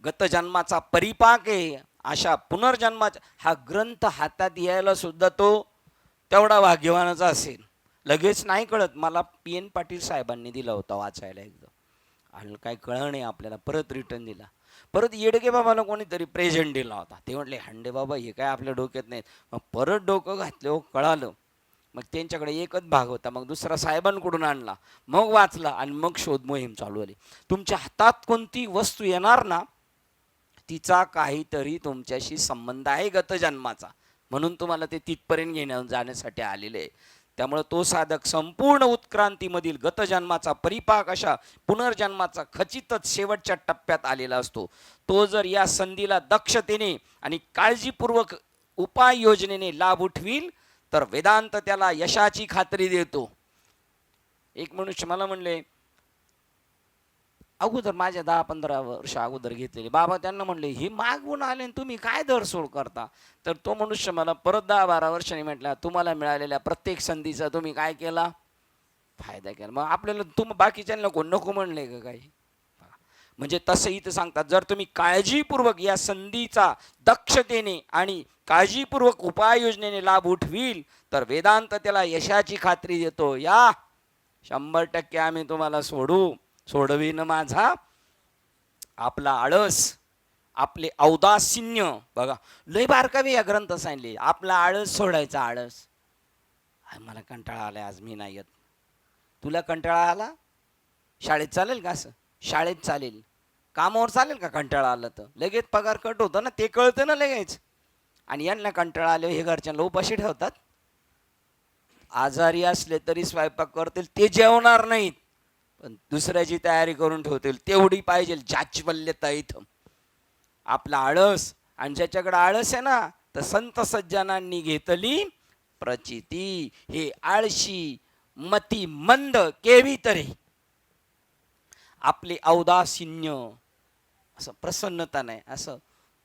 गतजन्माचा परिपाक आहे अशा पुनर्जन्माचा हा ग्रंथ हातात यायला सुद्धा तो तेवढा भाग्यवानाचा असेल. लगेच नाही कळत. मला PN पाटील साहेबांनी दिला होता वाचायला एकदा, आणि काही कळलं नाही आपल्याला, परत रिटर्न दिला. परत येडगे बाबाला कोणीतरी प्रेझेंट दिला होता. ते म्हटले हांडे बाबा हे काय आपल्या डोक्यात नाहीत. मग परत डोकं घातलं, हो कळालं. मग त्यांच्याकडे एकच भाग होता, मग दुसरा साहेबांकडून आणला, मग वाचला, आणि मग शोध मोहीम चालू झाली. तुमच्या हातात कोणती वस्तू येणार ना, तिचा काहीतरी तुमच्याशी संबंध आहे गतजन्माचा, म्हणून तुम्हाला ते तिथपर्यंत घेण्यात जाण्यासाठी आलेले आहे. त्यामुळे तो साधक संपूर्ण उत्क्रांतीमधील गतजन्माचा परिपाक अशा पुनर्जन्माचा खचितच शेवटच्या टप्प्यात आलेला असतो. तो जर या संधीला दक्षतेने आणि काळजीपूर्वक उपाययोजनेने लाभ उठवील तर वेदांत त्याला यशाची खात्री देतो. एक मनुष्य मला म्हणले, अगोदर माझ्या 10-15 वर्ष अगोदर घेतलेले बाबा, त्यांना म्हणले हे मागवून आले तुम्ही काय दरसोड करता. तर तो मनुष्य मला परत 10-12 वर्षांनी म्हटला, तुम्हाला मिळालेल्या प्रत्येक संधीचा तुम्ही काय केला? फायदा केला. मग आपल्याला बाकीच्यांना नको म्हणले का काही? म्हणजे तसं इथं सांगतात, जर तुम्ही काळजीपूर्वक या संधीचा दक्षतेने आणि काळजीपूर्वक उपाययोजनेने लाभ उठवील तर वेदांत त्याला यशाची खात्री देतो. या 100% आम्ही तुम्हाला सोडवीन माझा आपला आळस, आपले औदासिन्य. बघा लय बारकावे या ग्रंथ सांगले, आपला आळस सोडायचा. आळस मला कंटाळा आलाय आज मी नाही येत. तुला कंटाळा आला? शाळेत चालेल का असं? शाळेत चालेल, कामावर चालेल का? कंटाळा आला तर लगेच पगार कट होतं ना, ते कळतं ना लगेच. आणि यांना कंटाळा आले हे घरच्यांना उपाशी ठेवतात. आजारी असले तरी स्वयंपाक करतील, ते जेवणार नाहीत, पण दुसऱ्याची तयारी करून ठेवतील, तेवढी पाहिजे जाचवल्यता इथं. आपला आळस, आणि ज्याच्याकडे आळस आहे ना, तर संत सज्जनांनी घेतली प्रचिती. हे आळशी मती मंद केवी तरी आपले औदासिन्य, असं प्रसन्नता नाही, असं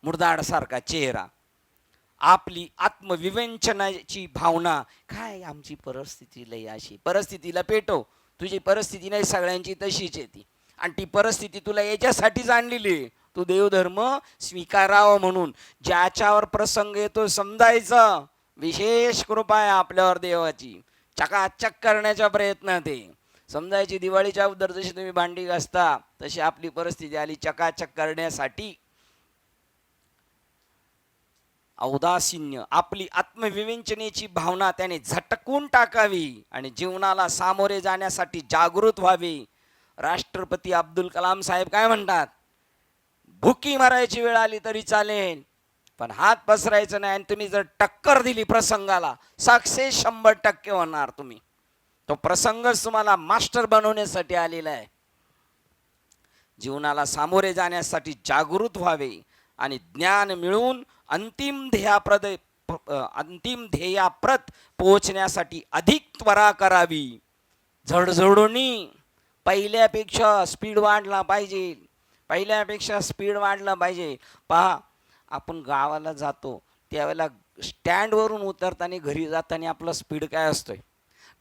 मुरदाडसारखा चेहरा, आपली आत्मविवेचनाची भावना. काय आमची परिस्थिती लई अशी, परिस्थितीला पेटव, तुझी परिस्थिती नाही सगळ्यांची तशीच आहे ती, आणि ती परिस्थिती तुला याच्यासाठीच आणलेली आहे, तू देवधर्म स्वीकारावं म्हणून. ज्याच्यावर प्रसंग येतो समजायचं, विशेष कृपा आहे आपल्यावर देवाची, चकाचक करण्याच्या प्रयत्नात आहे. समजायची दिवाळीच्या अगोदर जशी तुम्ही भांडी घासता तशी आपली परिस्थिती आली चकाचक करण्यासाठी. औदासीन्य, आपली आत्मविवेचनेची भावना त्याने झटकून टाकावी आणि जीवनाला सामोरे जाण्यासाठी जागृत व्हावे. राष्ट्रपती अब्दुल कलाम साहेब काय म्हणतात, भुकी मारायची वेळ आली तरी चालेल पण हात पसरायचं नाही, आणि तुम्ही जर टक्कर दिली प्रसंगाला सक्सेस 100% होणार. तुम्ही तो प्रसंगच तुम्हाला मास्टर बनवण्यासाठी आलेला आहे. जीवनाला सामोरे जाण्यासाठी जागृत व्हावे आणि ज्ञान मिळून अंतिम ध्येयाप्रत पोहोचण्यासाठी अधिक त्वरा करावी. झडझडूनी पहिल्यापेक्षा स्पीड वाढला पाहिजे, पहिल्यापेक्षा स्पीड वाढला पाहिजे. पहा, आपण गावाला जातो त्यावेळेला स्टँडवरून उतरताना घरी जाताना आपला स्पीड काय असतोय,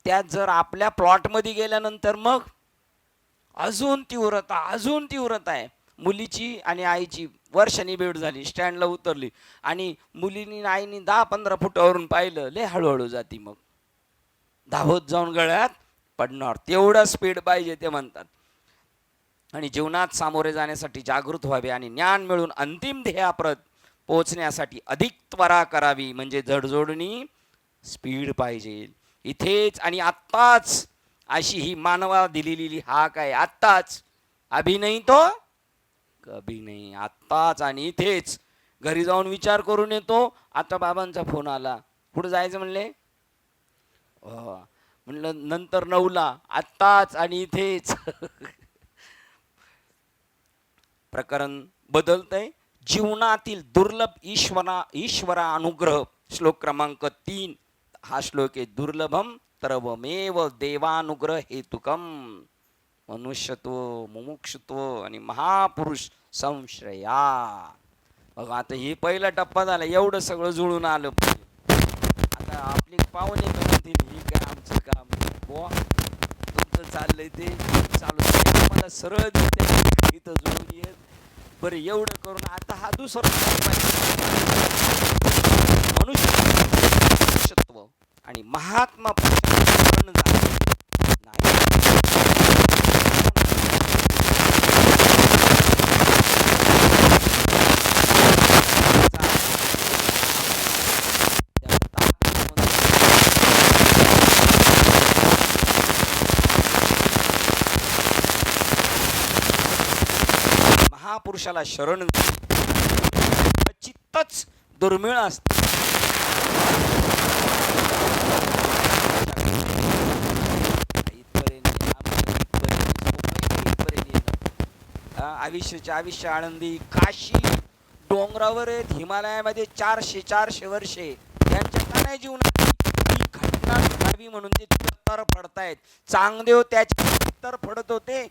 त्यात जर आपल्या प्लॉटमध्ये गेल्यानंतर मग अजून तीव्रता आहे. मुलीची आणि आईची वर्षांनी भेट झाली, स्टँडला उतरली आणि मुलीनी आईनी 10-15 फुटावरून पाहिलं, लय हळूहळू जाती, मग धावत जाऊन गळ्यात पडणार. तेवढा स्पीड पाहिजे ते म्हणतात. आणि जीवनात सामोरे जाण्यासाठी जागृत व्हावे आणि ज्ञान मिळून अंतिम ध्येयाप्रत पोहोचण्यासाठी अधिक त्वरा करावी. म्हणजे जडजोडणी स्पीड पाहिजे. इथेच आणि आत्ताच अशी ही मानवा दिलेली हाक आहे. आत्ताच, अभी नाही तो कभी नाही. आत्ताच आणि इथेच. घरी जाऊन विचार करून येतो, आता बाबांचा फोन आला, कुठं जायचं म्हणले, म्हणलं नंतर 9ला, आत्ताच आणि इथेच. प्रकरण बदलतंय. जीवनातील दुर्लभ ईश्वरा अनुग्रह. श्लोक क्रमांक 3 हा श्लोक आहे. दुर्लभम तरवमेव देवानुग्रह हेतुकम. मनुष्यत्व, मुमुक्षुत्व आणि महापुरुष संश्रया. बघा, आता हे पहिला टप्पा झाला, एवढं सगळं जुळून आलं. आता आपली पाहुणे म्हणतील हे काय आमचं काम, बुवा तुमचं चाललंय ते चालू, मला सरळ दिसते इथं जुळून येत. बरं, एवढं करून आता हा दुसरा मनुष्यत्व आणि महात्मा महापुरुषाला शरण चित्तच दुर्मिळ असते. आयुष्य आनंदी काशी डोंगरावर आहेत, हिमालयामध्ये 400 वर्षे त्यांच्या का नाही जीवनात ही घटना घडावी म्हणून ते तर पडतायत. चांगदेव त्याचे तर पडत होते,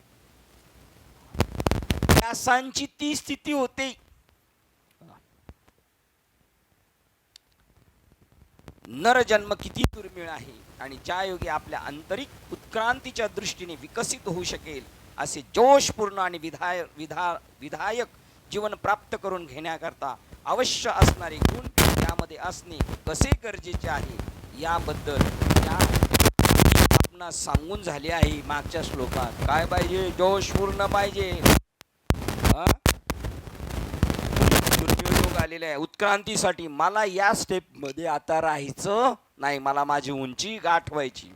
व्यासांची ती स्थिती होते. नरजन्म किती दुर्मिळ आहे आणि ज्या योगी आपल्या आंतरिक उत्क्रांतीच्या दृष्टीने विकसित होऊ शकेल असे जोशपूर्ण आणि विधायक जीवन प्राप्त करून घेण्याकरता अवश्य असणारे गुण त्यामध्ये असणे कसे गरजेचे आहे याबद्दल आपणास सांगून झाले आहे मागच्या श्लोकात. काय पाहिजे? जोशपूर्ण पाहिजे. दुर्मिळ योग आलेला आहे उत्क्रांतीसाठी. मला या स्टेप मध्ये आता राहायचं नाही, मला माझी उंची गाठवायची.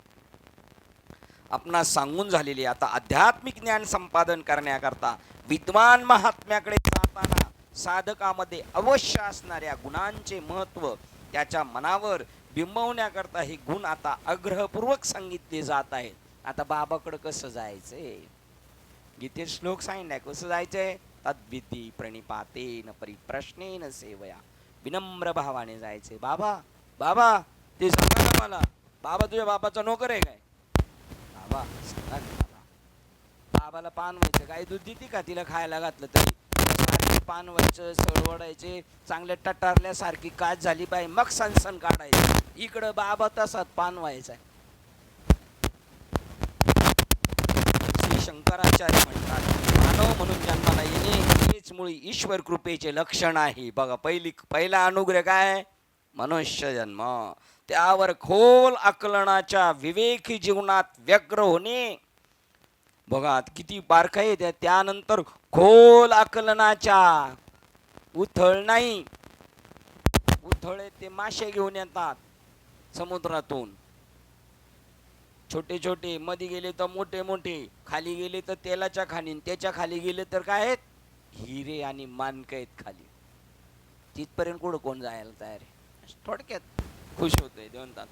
आपणास सांगून झालेली. आता आध्यात्मिक ज्ञान संपादन करण्याकरता विद्वान महात्म्याकडे जाताना साधकामध्ये अवश्य असणाऱ्या गुणांचे महत्व त्याच्या मनावर बिंबवण्याकरता हे गुण आता आग्रहपूर्वक सांगितले जात आहेत. आता बाबाकडे कसं जायचंय? गीतेत श्लोक सांगितलाय कसं जायचंय. तद्विती प्रणिपातेन परिप्रश्नेन सेवया. विनम्र भावाने जायचे. बाबा बाबा ते सांगा ना मला. बाबा तुझ्या बाबाचा नोकर आहे काय? बाबा सांगा ना बाबा. बाबाला पान व्हायचं काय दूध देते का? तिला खायला घातलं तरी पान व्हायचं, सळवडायचे, चांगल्या टटारल्यासारखी काच झाली पाहिजे, मग सनसन काढायचं. इकडं बाबा तसात पान व्हायचा. श्री शंकराचार्य म्हणतात मानव म्हणून जन्माला येणे हेच मुळी ईश्वर कृपेचे लक्षण आहे. बघा पहिला अनुग्रह काय? मनुष्य जन्म. त्यावर खोल आकलनाच्या विवेकी जीवनात व्यग्र होणे. बघा किती बारकाई आहे. त्यानंतर खोल आकलनाच्या, उथळ नाही. उथळे ते मासे घेऊन येतात समुद्रातून, छोटे छोटे, मध्ये गेले तर मोठे मोठे, खाली गेले तर तेलाच्या खाली, त्याच्या खाली गेले तर काय आहेत? हिरे आणि माणकं आहेत खाली. तिथपर्यंत कुठं कोण जायला तयार आहे? थोडक्यात खुश होतोय म्हणतात.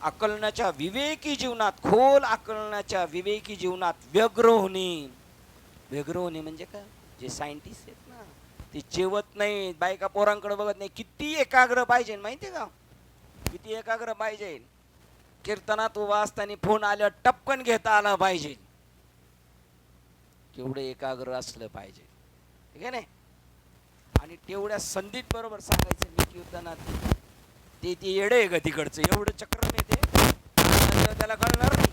आकलनाच्या विवेकी जीवनात, खोल आकलनाच्या विवेकी जीवनात व्यग्र होणे. व्यग्र होणे म्हणजे काय? जे सायंटिस्ट आहेत ना, ते जेवत नाही, बायका पोरांकडे बघत नाही. किती एकाग्र पाहिजे माहितीये का? किती एकाग्र पाहिजे? कीर्तनात उभा असताना फोन आल्यावर टपकन घेता आला पाहिजे. केवढे एकाग्र असलं पाहिजे, ठीक आहे ना? आणि तेवढ्या संधीत बरोबर सांगायचं मी कीर्तनात, ते येडे आहे का तिकडचं, एवढं चक्र नाही ते, त्याला कळणार नाही.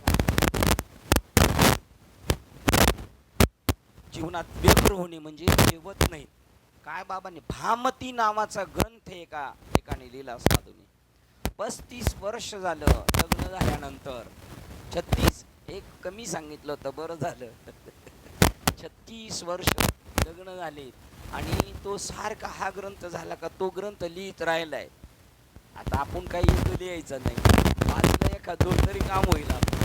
जीवनात व्यग्र होणे म्हणजे जेवत नाही. काय बाबांनी भामती नावाचा ग्रंथ एकाने लिहिला साधूने. 35 वर्ष झालं लग्न झाल्यानंतर. 36 एक कमी सांगितलं होतं, बरं झालं. 36 वर्ष लग्न झाले आणि तो सारखा हा ग्रंथ झाला का तो ग्रंथ लिहित राहिलाय. आता आपण काही लिहायचं नाही, वाचलं एखाद दोन तरी काम होईल आपलं.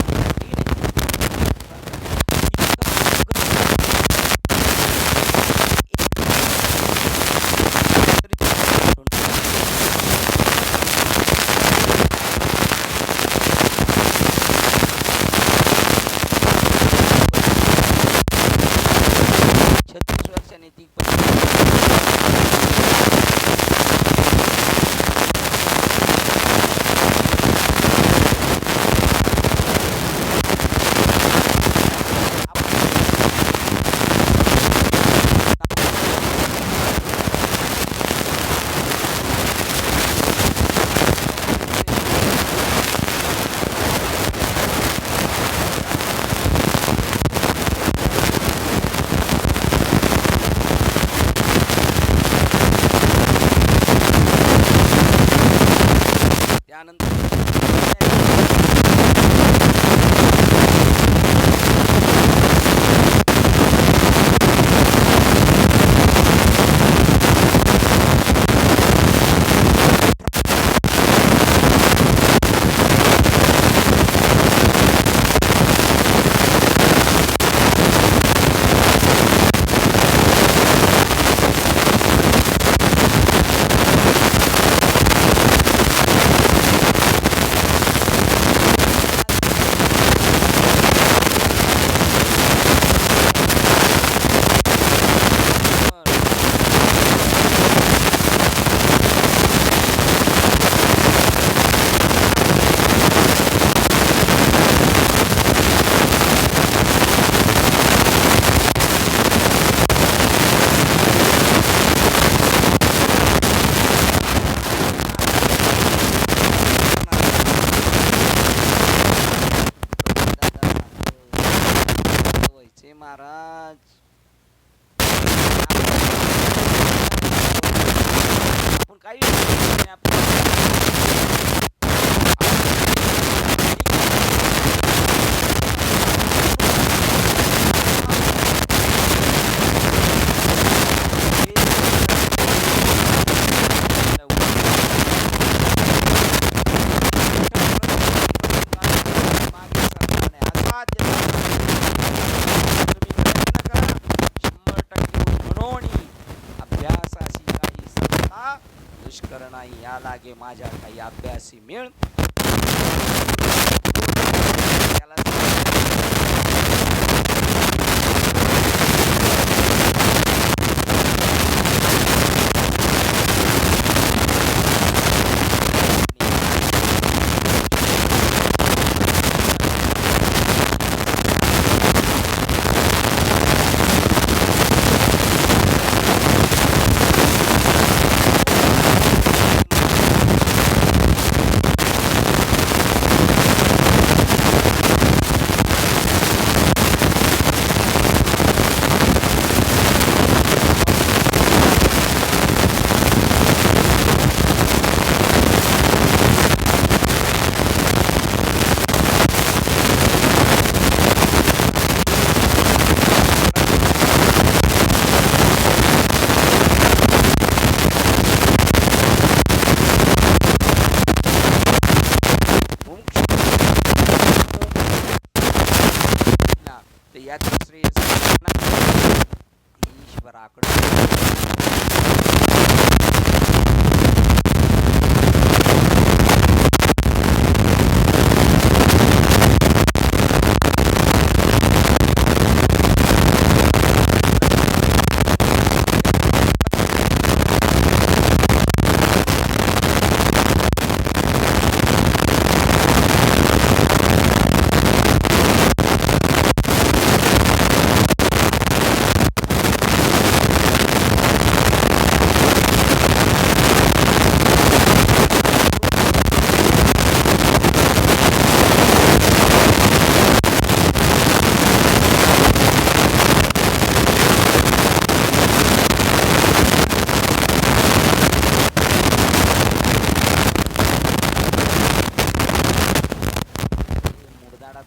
या लागे माझ्या काही अभ्यासी मिळ. याचं श्रेय ईश्वराकडे.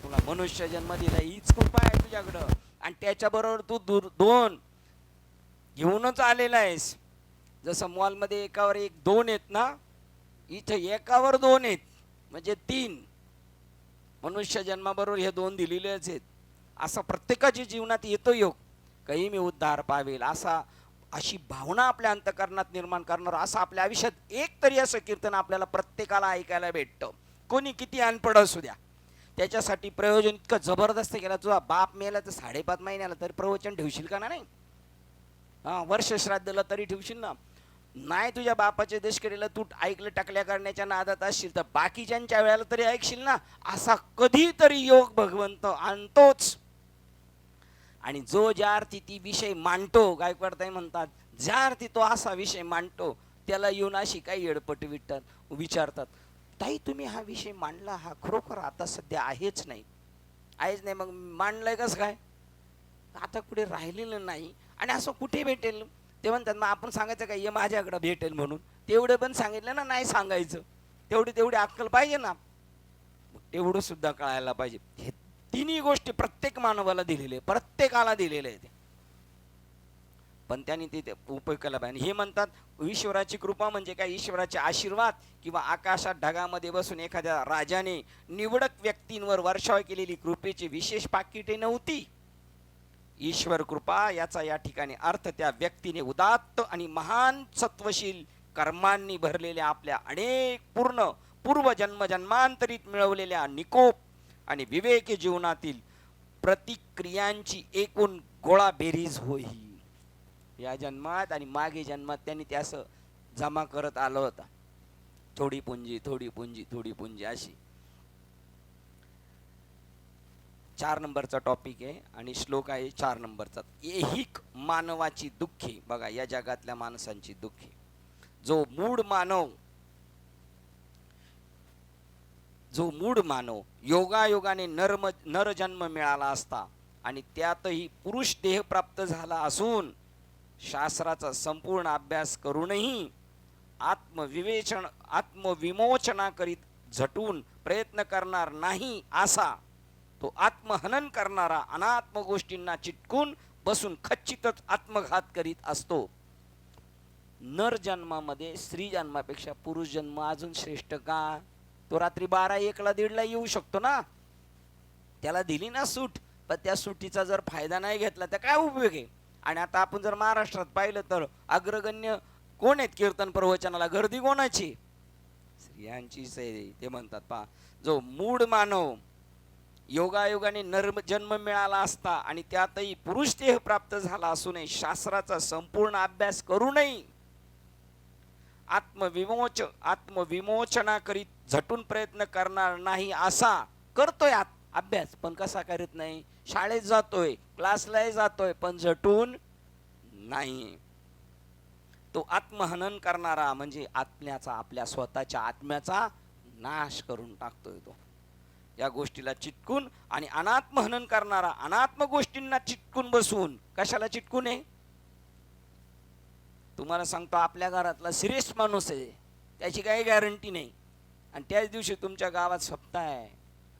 तुला मनुष्य जन्म दिला हीच कृपा आहे तुझ्याकडं, आणि त्याच्याबरोबर तू दोन घेऊनच आलेला आहेस. जसं मॉलमध्ये एकावर एक दोन आहेत ना, इथं एकावर दोन आहेत म्हणजे तीन. मनुष्य जन्माबरोबर हे दोन दिलेलेच आहेत. असा प्रत्येकाच्या जीवनात येतो योग, काही मी उद्धार पावेल अशी भावना आपल्या अंतःकरणात निर्माण करणार असं आपल्या आयुष्यात एक तरी असं कीर्तन आपल्याला प्रत्येकाला ऐकायला भेटतं. कोणी किती अनपढ असू द्या, त्याच्यासाठी प्रयोजन इतकं जबरदस्त केलं. तुझा बाप मेला तर 5.5 महिन्याला तरी प्रवचन ठेवशील का नाही? वर्ष श्राद्धला तरी ठेवशील ना. नाही तुझ्या बापाचे देशकरीला तू ऐकलं टाकल्या करण्याच्या नादात असशील तर बाकीच्यांच्या वेळेला तरी ऐकशील ना. असा कधीतरी योग भगवंत आणतोच. आणि जो ज्या अर्थी ती विषय मांडतो, गायकवाडताई म्हणतात, ज्या अर्थी तो असा विषय मांडतो त्याला येऊन अशी काही येडपट विचारतात, ताई तुम्ही हा विषय मांडला, हा खरोखर आता सध्या आहेच नाही. मग मांडलंय कसं काय? आता कुठे राहिलेलं नाही. आणि असं कुठे भेटेल? ते म्हणतात मग आपण सांगायचं काय हे माझ्याकडे भेटेल म्हणून? तेवढं पण सांगितलं ना, नाही सांगायचं. तेवढी अक्कल पाहिजे ना, तेवढं सुद्धा कळायला पाहिजे. हे तिन्ही गोष्टी प्रत्येक मानवाला दिलेले, प्रत्येकाला दिलेले आहे. पण त्यांनी ते उपयोग केला पाहिजे. हे म्हणतात ईश्वराची कृपा म्हणजे काय? ईश्वराचे आशीर्वाद किंवा आकाशात ढगामध्ये बसून एखाद्या राजाने निवडक व्यक्तींवर वर्षाव केलेली कृपेची विशेष पाकिटे नव्हती. ईश्वर कृपा याचा या ठिकाणी अर्थ त्या व्यक्तीने उदात्त आणि महान सत्वशील कर्मांनी भरलेल्या आपल्या अनेक पूर्व जन्मांतरीत मिळवलेल्या निकोप आणि विवेकी जीवनातील प्रतिक्रियांची एकूण गोळा बेरीज होई. या जन्मात आणि मागे जन्मात त्यांनी ते असं जमा करत आलं होता. थोडी पुंजी अशी. 4 नंबरचा टॉपिक आहे आणि श्लोक आहे 4 नंबरचा. ऐहिक मानवाची दुःखी, बघा या जगातल्या माणसांची दुःखी. जो मूढ मानव योगायोगाने नरजन्म मिळाला असता आणि त्यातही पुरुष देह प्राप्त झाला असून शास्त्राचा संपूर्ण अभ्यास करूनही आत्मविमोचना करीत झटून प्रयत्न करणार नाही, असा तो आत्महनन करणारा अनात्म गोष्टींना चिटकून बसून खच्चितच आत्मघात करीत असतो. नर जन्मामध्ये स्त्री जन्मापेक्षा पुरुष जन्म अजून श्रेष्ठ का? तो रात्री 12-1ला 1:30ला येऊ शकतो ना. त्याला दिली ना सूट, पण त्या सुटीचा जर फायदा नाही घेतला तर काय उपयोग आहे? आणि आता आपण जर महाराष्ट्रात पाहिलं तर अग्रगण्य कोण आहेत कीर्तन प्रवचनाला? गर्दी कोणाची? स्त्रियांचीच आहे. ते म्हणतात पहा, जो मूढ मानव योगायोगाने जन्म मिळाला असता आणि त्यातही पुरुष देह प्राप्त झाला असूनही शास्त्राचा संपूर्ण अभ्यास करूनही आत्मविमोचना करीत झटून प्रयत्न करणार नाही, असा करतोय अभ्यास, पण कसा करत नाही? शाळेत जातोय, क्लासला जातोय, पण झटून नाही. तो आत्महनन करणारा म्हणजे आपल्या स्वतःच्या आत्म्याचा नाश करून टाकतोय तो. या गोष्टीला चिटकून आणि अनात्महनन करणारा अनात्म गोष्टींना चिटकून बसून. कशाला चिटकून आहे? तुम्हाला सांगतो, आपल्या घरातला सिरियस माणूस आहे, त्याची काही गॅरंटी नाही, आणि त्याच दिवशी तुमच्या गावात सप्ताह आहे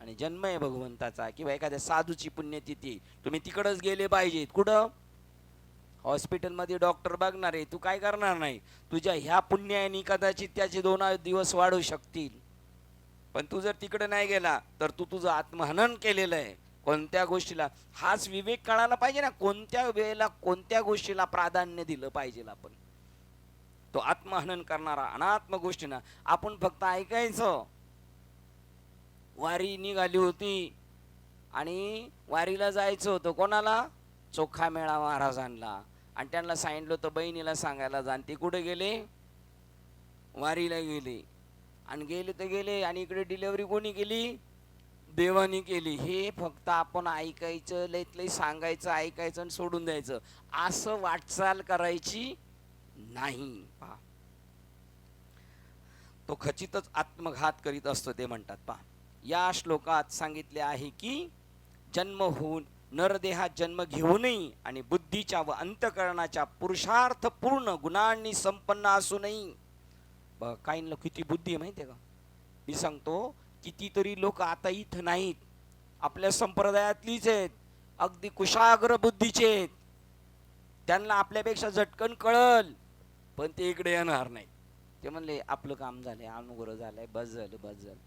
आणि जन्म आहे भगवंताचा किंवा एखाद्या साधूची पुण्यतिथी, तुम्ही तिकडच गेले पाहिजेत. कुठं? हॉस्पिटलमध्ये डॉक्टर बघणार आहे, तू काय करणार नाही. तुझ्या ह्या पुण्याने कदाचित त्याचे 2 दिवस वाढू शकतील, पण तू जर तिकडे नाही गेला तर तू तुझं आत्महनन केलेलं आहे. कोणत्या गोष्टीला, हाच विवेक कळायला पाहिजे ना, कोणत्या वेळेला कोणत्या गोष्टीला प्राधान्य दिलं पाहिजे आपण. तो आत्महनन करणारा अनात्म गोष्टींना आपण फक्त ऐकायचं. वारी निघाली होती आणि वारीला जायचं होतं कोणाला, चोखामेळा महाराजांना, आणि त्यांना सांगितलं होतं बहिणीला सांगायला जा. ते कुठे गेले, वारीला गेले. आणि गेले तर गेले, आणि इकडे डिलेवरी कोणी केली, देवानी केली. हे फक्त आपण ऐकायचं, लयत लय सांगायचं, ऐकायचं आणि सोडून द्यायचं, असं वाटचाल करायची नाही. पहा, तो खचितच आत्मघात करीत असतो ते म्हणतात. पहा, या श्लोकात सांगितले आहे की जन्म होऊन नरदेहात जन्म घेऊनही आणि बुद्धीच्या व अंतकरणाच्या पुरुषार्थ पूर्ण गुणांनी संपन्न असूनही, काहींना किती बुद्धी आहे माहिती आहे का. मी सांगतो, कितीतरी लोक आता इथं नाहीत, आपल्या संप्रदायातलीच आहेत, अगदी कुशाग्र बुद्धीचे आहेत, त्यांना आपल्यापेक्षा झटकन कळल, पण ते इकडे येणार नाही. ते म्हणले आपलं काम झालंय, अनुग्रह झालाय, बस झालं बस झालं.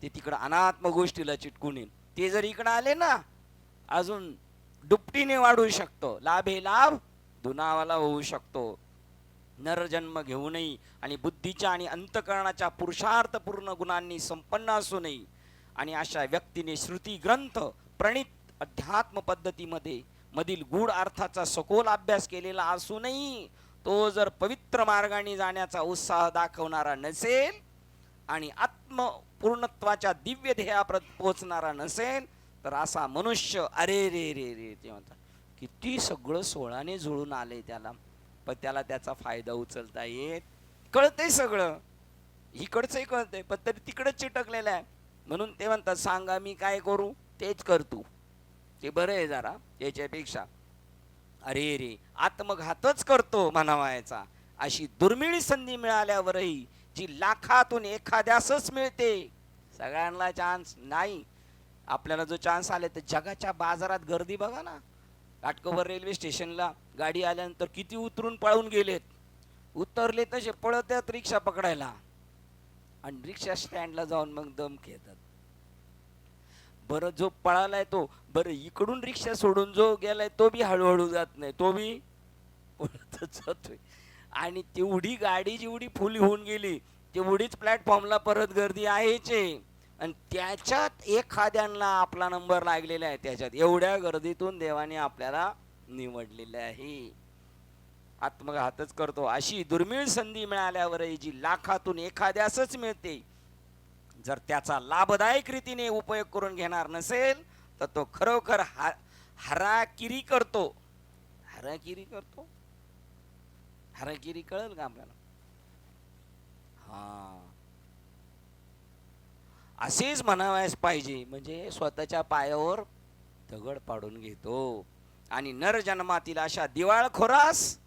ते तिकडं अनात्म गोष्टीला चिटकून येईल. ते जर इकडं आले ना, अजून दुपटीने वाढू शकतो, लाभे लाभ दुनावाला होऊ शकतो. नरजन्म घेऊनही आणि बुद्धीच्या आणि अंतकरणाच्या पुरुषार्थ पूर्ण गुणांनी संपन्न असूनही, आणि अशा व्यक्तीने श्रुती ग्रंथ प्रणित अध्यात्म पद्धतीमध्ये मधील गूढ अर्थाचा सखोल अभ्यास केलेला असूनही तो जर पवित्र मार्गाने जाण्याचा उत्साह दाखवणारा नसेल आणि आत्मपूर्णत्वाच्या दिव्य ध्येयापर्यंत पोहोचणारा नसेल, तर असा मनुष्य अरे रे रे रे ते म्हणतात, किती सगळं सोळाने जुळून आले त्याला, पण त्याला त्याचा फायदा उचलता येत, कळतंय सगळं, इकडचंही कळतंय, पण तरी तिकडच चिटकलेलं आहे. म्हणून ते म्हणतात सांगा मी काय करू तेच कर तू, ते बरं आहे जरा याच्यापेक्षा. अरे रे, आत्मघातच करतो म्हणावायचा. अशी दुर्मिळ संधी मिळाल्यावरही जी लाखातून एखाद्यासच मिळते, सगळ्यांना चान्स नाही. आपल्याला जो चान्स आले तर जगाच्या बाजारात गर्दी बघा ना, घाटकोपर रेल्वे स्टेशनला गाडी आल्यानंतर किती उतरून पळून गेलेत, उतरले तसे पळत आहेत रिक्षा पकडायला, आणि रिक्षा स्टँडला जाऊन मग दम घेतात. बरं जो पळालाय तो, बरं इकडून रिक्षा सोडून जो गेलाय तो बी हळूहळू जात नाही, तो बी पळतच जातोय. आणि तेवढी गाडी जेवढी फुल होऊन गेली तेवढीच प्लॅटफॉर्मला परत गर्दी आहेच, आणि त्याच्यात एखाद्यांना आपला नंबर लागलेला आहे. त्याच्यात एवढ्या गर्दीतून देवाने आपल्याला निवडलेले आहे. आत्मघातच करतो. अशी दुर्मिळ संधी मिळाल्यावरही जी लाखातून एखाद्यासच मिळते, जर त्याचा लाभदायक रीतीने उपयोग करून घेणार नसेल तर तो खरोखर हराकिरी करतो. हराकिरी करतो, हराकिरी कळेल का आपल्याला. हा, असेच म्हणावयास पाहिजे, म्हणजे स्वतःच्या पायावर दगड पाडून घेतो. आणि नरजन्मातील अशा दिवाळखोरास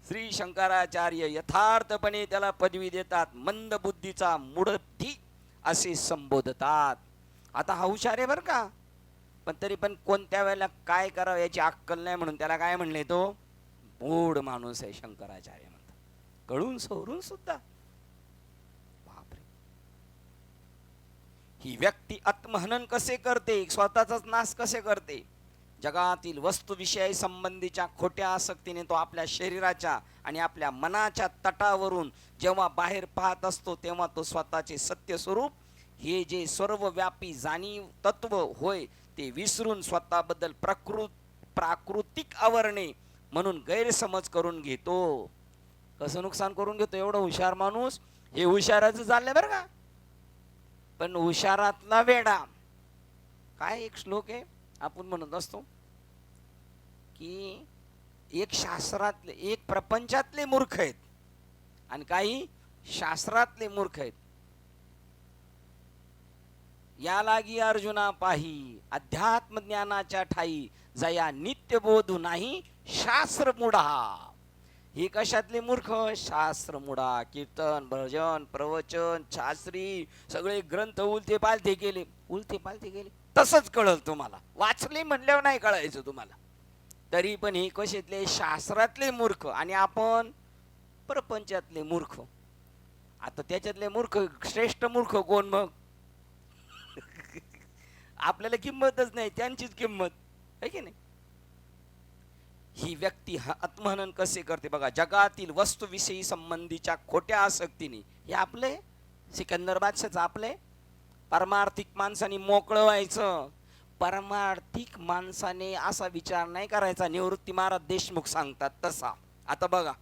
श्री शंकराचार्य यथार्थपणे त्याला पदवी देतात, मंद बुद्धीचा मूढधी असे संबोधतात. आता हा हुशार आहे बरं का, पण तरी पण कोणत्या वेळेला काय करावं याची अक्कल नाही, म्हणून त्याला काय म्हणले, तो मूढ माणूस आहे शंकराचार्य म्हणतात. कळून सवरून सुद्धा. बापरे, ही व्यक्ती आत्महनन कसे करते, स्वतःचाच नाश कसे करते. जगातील वस्तुविषयी संबंधीच्या खोट्या आसक्तीने तो आपल्या शरीराच्या आणि आपल्या मनाच्या तटावरून जेव्हा बाहेर पाहत असतो, तेव्हा तो स्वतःचे सत्य स्वरूप, हे जे सर्वव्यापी जाणीव तत्व होय, ते विसरून स्वतःबद्दल प्राकृतिक आवरणे म्हणून गैरसमज करून घेतो. कसं नुकसान करून घेतो एवढा हुशार माणूस. हे हुशाराचं चाललंय बरं का, पण हुशारातला वेडा. काय एक श्लोक आहे, आपण म्हणत असतो की एक शास्त्रातले, एक प्रपंचातले मूर्ख आहेत आणि काही शास्त्रातले मूर्ख आहेत. या लागी अर्जुना पाही अध्यात्म ज्ञानाच्या ठाई, जया नित्य बोधू नाही शास्त्र मुडा. हे कशातले मूर्ख, शास्त्र मुडा. कीर्तन भजन प्रवचन शास्त्री सगळे ग्रंथ उलते पालते केले, उलते पालते केले, तसंच कळल तुम्हाला. वाचले म्हणल्यावर नाही कळायचं तुम्हाला. तरी पण हे कशातले, शास्त्रातले मूर्ख, आणि आपण प्रपंचातले मूर्ख. आता त्याच्यातले मूर्ख, श्रेष्ठ मूर्ख कोण मग? आपल्याला किंमतच नाही, त्यांचीच किंमत आहे की नाही. ही व्यक्ती आत्महनन कसे करते बघा. जगातील वस्तूविषयी संबंधीच्या खोट्या आसक्तीने, हे आपले सिकंदर बादशाहचं आपले परमार्थिक माणसाने मोकळं व्हायचं. परमार्थिक माणसाने असा विचार नाही करायचा, निवृत्ती महाराज देशमुख सांगतात तसा. आता बघा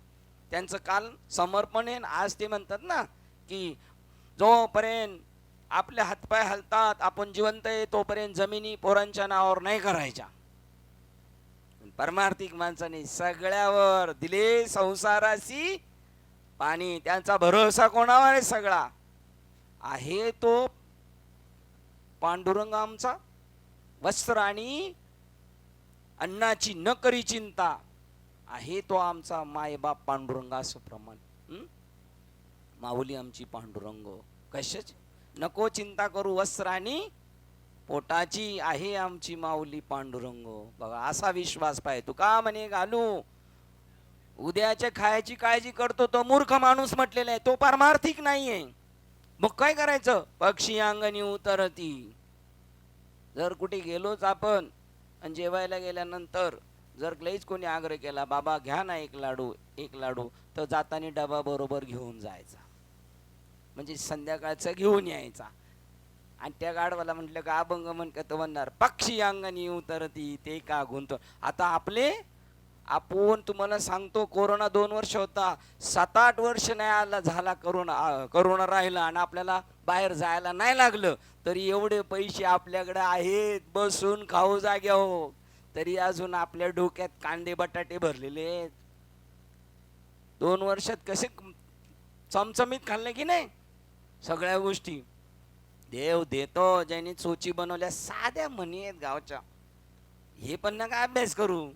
त्यांचं काल समर्पण आहे, आज ते म्हणतात ना की जोपर्यंत आपले हातपाय हलतात आपण जिवंत आहे तोपर्यंत जमिनी पोरांच्या नावावर नाही करायच्या. परमार्थिक माणसाने सगळ्यावर दिले संसाराशी पाणी, त्यांचा भरोसा कोणावर आहे? सगळा आहे तो पांडुरंग आमचा. वस्त्र आणि अन्नाची न करी चिंता, आहे तो आमचा मायबाप पांडुरंग. असं प्रमाण माऊली आमची पांडुरंग, कशाच नको चिंता करू, वस्त्र आणि पोटाची, आहे आमची माऊली पांडुरंग. बघा असा विश्वास पाहिजे. तू का म्हणे घालू, उद्याच्या खायची काळजी करतो तो मूर्ख माणूस म्हटलेला आहे, तो पारमार्थिक नाहीये. मग काय करायचं? पक्षी अंगणी उतरती. जर कुठे गेलोच आपण आणि जेवायला गेल्यानंतर जर लईच कोणी आग्रह केला, बाबा घ्या ना एक लाडू एक लाडू, तर जाताना डबा बरोबर घेऊन जायचा, म्हणजे संध्याकाळचं घेऊन यायचा. आणि त्या गाडवाला म्हटलं का अभंग म्हणत म्हणणार, पक्षी अंगणी उतरती ते का गुंतो. आता आपले आपण तुम्हाला सांगतो, कोरोना 2 वर्ष होता, 7-8 वर्ष नाही आला झाला कोरोना राहिला आणि आपल्याला बाहेर जायला नाही लागलं, तरी एवढे पैसे आपल्याकडे आहेत, बसून खाऊ जाग्या हो, तरी अजून आपल्या डोक्यात कांदे बटाटे भरलेले आहेत. 2 वर्षात कसे चमचमीत खाल्ले की नाही सगळ्या गोष्टी. देव देतो, ज्यांनी चोची बनवल्या साध्या म्हणी आहेत गावच्या, हे पण नका अभ्यास करू,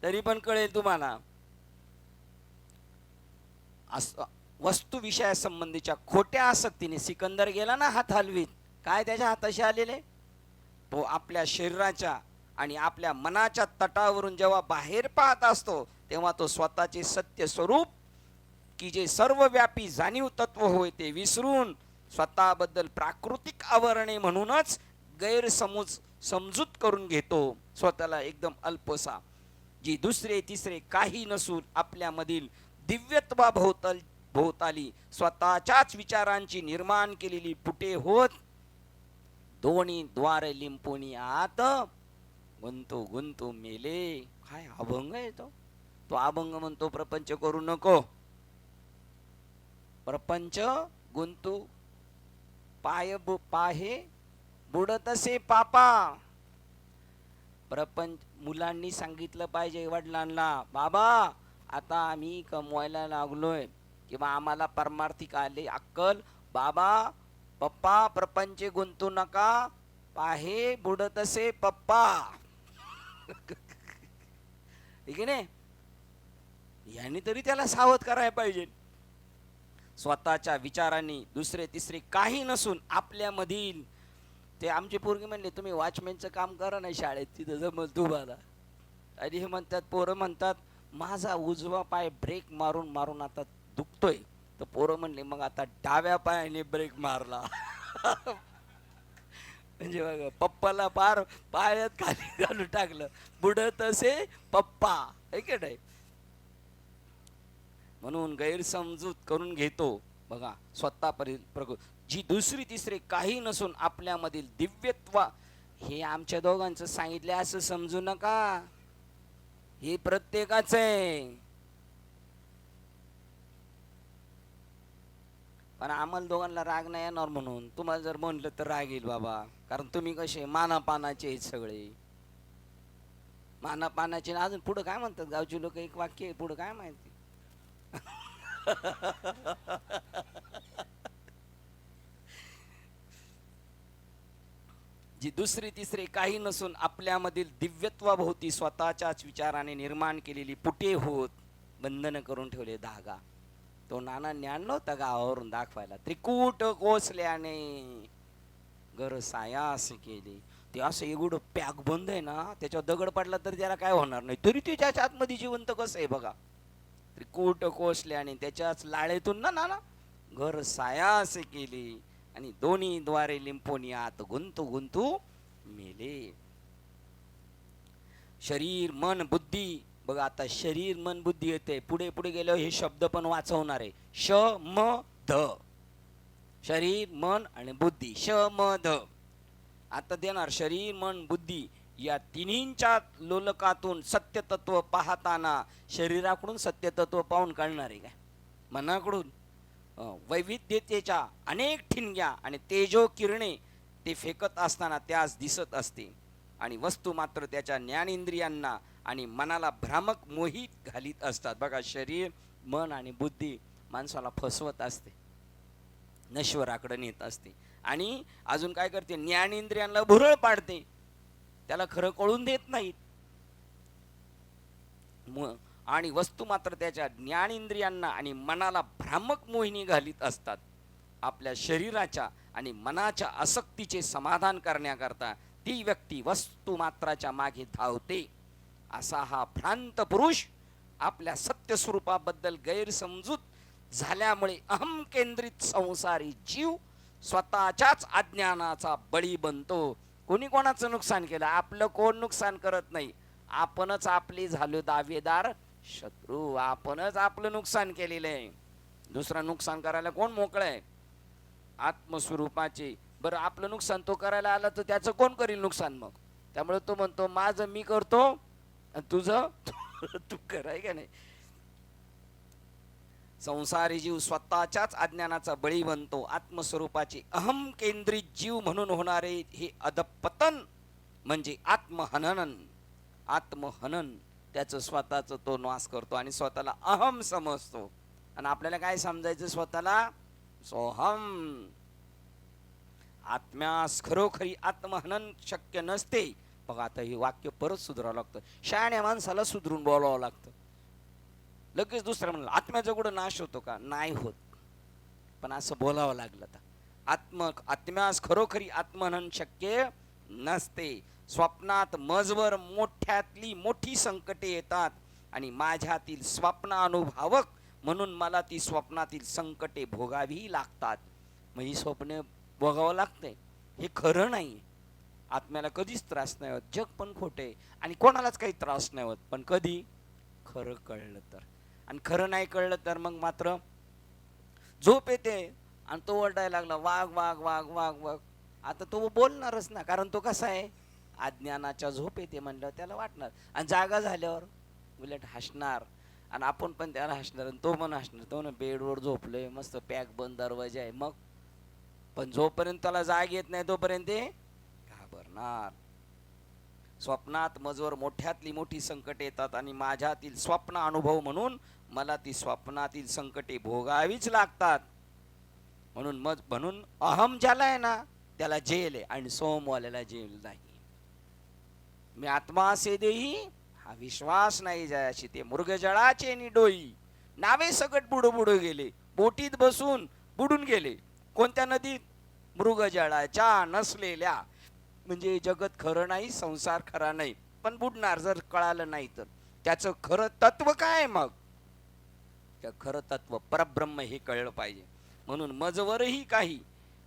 तरी पण कळेल तुम्हाला. वस्तू विषयासंबंधीच्या खोट्या आसक्तीने सिकंदर गेला ना हात हलवीत, काय त्याच्या हाताशी आलेले? तो आपल्या शरीराच्या आणि आपल्या मनाच्या तटावरून जेव्हा बाहेर पाहत असतो, तेव्हा तो स्वतःचे सत्य स्वरूप की जे सर्वव्यापी जाणीव तत्व होय ते विसरून स्वतःबद्दल प्राकृतिक आवरणे म्हणूनच समजूत करून घेतो स्वतःला एकदम अल्पसा, जी दुसरे तिसरे काही नसून आपल्यामधील दिव्यत्वा भोवताली स्वतःच्याच विचारांची निर्माण केलेली पुटे होत, दोन्ही द्वारे लिंपोनी आत गुंतू गुंतू मेले. काय अभंग आहे तो. तो अभंग म्हणतो, प्रपंच करू नको, प्रपंच गुंतू पाहे बुडतसे पापा. प्रपंच मुलांनी सांगितलं पाहिजे वडिलांना, बाबा आता आम्ही कमवायला लागलोय किंवा आम्हाला परमार्थिक आले अक्कल, बाबा पप्पा प्रपंच गुंतू नका, पाहे बुडतसे पप्पा. ठीक आहे ना, यांनी तरी त्याला सावध करायला पाहिजे. स्वतःच्या विचारांनी दुसरे तिसरे काही नसून आपल्यामधील, ते आमचे पोरगे म्हणले तुम्ही वॉचमॅनचं काम करा ना शाळेत, तिथं जमल तुम्हाला. आणि हे म्हणतात, पोरं म्हणतात माझा उजवा पाय ब्रेक मारून मारून आता दुखतोय, तर पोरं म्हणले मग आता डाव्या पायाने ब्रेक मारला. म्हणजे बघा पप्पाला पार पायात खाली घालून टाकलं, बुडत असे पप्पा, है की नाही. म्हणून गैरसमजूत करून घेतो बघा स्वतःपर्यंत, जी दुसरी तिसरे काही नसून आपल्यामधील दिव्यत्व. हे आमच्या दोघांचं सांगितलं असं समजू नका, हे प्रत्येकाच आहे. पण आम्हाला दोघांना राग नाही येणार म्हणून, तुम्हाला जर म्हणलं तर राग येईल बाबा, कारण तुम्ही कसे मानापानाचे आहेत सगळे, मानापानाचे. अजून पुढे काय म्हणतात गावची लोक, एक वाक्य आहे पुढे काय माहिती. जी दुसरी तिसरे काही नसून आपल्यामधील दिव्यत्वाभोवती स्वतःच्याच विचाराने निर्माण केलेली पुटे होत बंधन करून ठेवले धागा. तो नानांनी आणला होता गावावरून दाखवायला, त्रिकूट कोसल्याने घर सायास केली. ते असं एवढं पॅक बंद आहे ना, त्याच्यावर दगड पडला तर त्याला काय होणार नाही, तरी त्याच्या आतमध्ये जिवंत कसं आहे बघा. त्रिकूट कोसल्याने त्याच्याच लाळेतून ना घर सायास केली आणि दोन्ही द्वारे लिंपोनी आत गुंतू गुंतू मेले. शरीर मन बुद्धी, बघा आता शरीर मन बुद्धी येते, पुढे पुढे गेल्यावर हे शब्द पण वाचवणार आहे. श म ध, शरीर मन आणि बुद्धी, श म ध. आता देणार शरीर मन बुद्धी या तिन्हींच्या लोलकातून सत्यतत्व पाहताना शरीराकडून सत्यतत्व पाहून कळणार आहे काय? मनाकडून वैविध्यतेच्या अनेक ठिणग्या आणि तेजो किरणे ते फेकत असताना त्यास दिसत असते आणि वस्तू मात्र त्याच्या ज्ञानेंद्रियांना आणि मनाला भ्रामक मोहित घालीत असतात. बघा शरीर मन आणि बुद्धी माणसाला फसवत असते, नश्वराकडे नेत असते आणि अजून काय करते, ज्ञानेंद्रियांना भुरळ पाडते, त्याला खरं कळून देत नाहीत. आणि वस्तू मात्र त्याच्या ज्ञानेंद्रियांना आणि मनाला भ्रामक मोहिनी घालीत असतात. आपल्या शरीराच्या आणि मनाच्या आसक्तीचे समाधान करण्याकरता ती व्यक्ती वस्तू मात्राच्या मागे धावते. असा हा भ्रांत पुरुष आपल्या सत्य स्वरूपाबद्दल गैरसमजूत झाल्यामुळे अहम केंद्रित संसारी जीव स्वतःच्याच अज्ञानाचा बळी बनतो. कोणी कोणाचं नुकसान केलं? आपलं कोण नुकसान करत नाही, आपणच आपली झालो दावेदार शत्रू, आपणच आपलं नुकसान केलेलं आहे. दुसरा नुकसान करायला कोण मोकळं आहे? आत्मस्वरूपाचे. बरं आपलं नुकसान तो करायला आला तर त्याचं कोण करील नुकसान मग? त्यामुळे तो म्हणतो माझं मी करतो आणि तुझं तू कराय का नाही. संसारी जीव स्वतःच्याच अज्ञानाचा बळी बनतो. आत्मस्वरूपाचे अहम केंद्रित जीव म्हणून होणारे हे अधपतन म्हणजे आत्महनन. आत्महनन त्याचं स्वतःचं तो नाश करतो आणि स्वतःला अहम समजतो. आणि आपल्याला काय समजायचं? स्वतःला सोहम. आत्म्यास खरोखरी आत्महनन शक्य नसते. बघा आता हे वाक्य परत सुधारावं लागतं. शहाण्या माणसाला सुधरून बोलावं लागतं. लगेच दुसरं म्हणलं आत्म्याचा कुठं नाश होतो का? नाही होत, पण असं बोलावं लागलं तर. आत्म्यास खरोखरी आत्महनन शक्य नसते. स्वप्नात मजवर मोठ्यातली मोठी संकटे येतात आणि माझ्यातील स्वप्नानुभवक म्हणून मला ती स्वप्नातील संकटे भोगावी लागतात. मग ही स्वप्ने भोगावं लागते. हे खरं नाही. आत्म्याला कधीच त्रास नाही होत. जग पण खोटे आणि कोणालाच काही त्रास नाही होत, पण कधी खरं कळलं तर. आणि खरं नाही कळलं तर मग मात्र झोप येते आणि तो ओरडायला लागला वाघ वाघ वाघ वाघ वाघ. आता तो बोलणारच ना, कारण तो कसा आहे? अज्ञानाच्या झोप येते म्हणल्यावर त्याला वाटणार, आणि जागा झाल्यावर उलट हसणार आणि आपण पण त्याला हसणार आणि तो पण हसणार. तो ना बेडवर झोपलोय मस्त पॅक बंद दरवाजा आहे, मग पण जोपर्यंत त्याला जाग येत नाही तोपर्यंत ते घाबरणार. स्वप्नात मजवर मोठ्यातली मोठी संकटे येतात आणि माझ्यातील स्वप्न अनुभव म्हणून मला ती स्वप्नातील संकटे भोगावीच लागतात. म्हणून अहम ज्याला आहे ना त्याला जेल आहे आणि सोमवाल्याला जेल नाही. मी आत्मा असे देही हा विश्वास नाही जायाशी ते मृगजळाचे निडोई. नावे सकट बुडू गेले, बोटीत बसून बुडून गेले. कोणत्या नदीत? मृगजळाच्या नसलेल्या. म्हणजे जगत खरं नाही, संसार खरा नाही, पण बुडणार जर कळालं नाही तर. त्याचं खरं तत्व काय? मग त्या खरं तत्व परब्रह्म हे कळलं पाहिजे. म्हणून मजवरही काही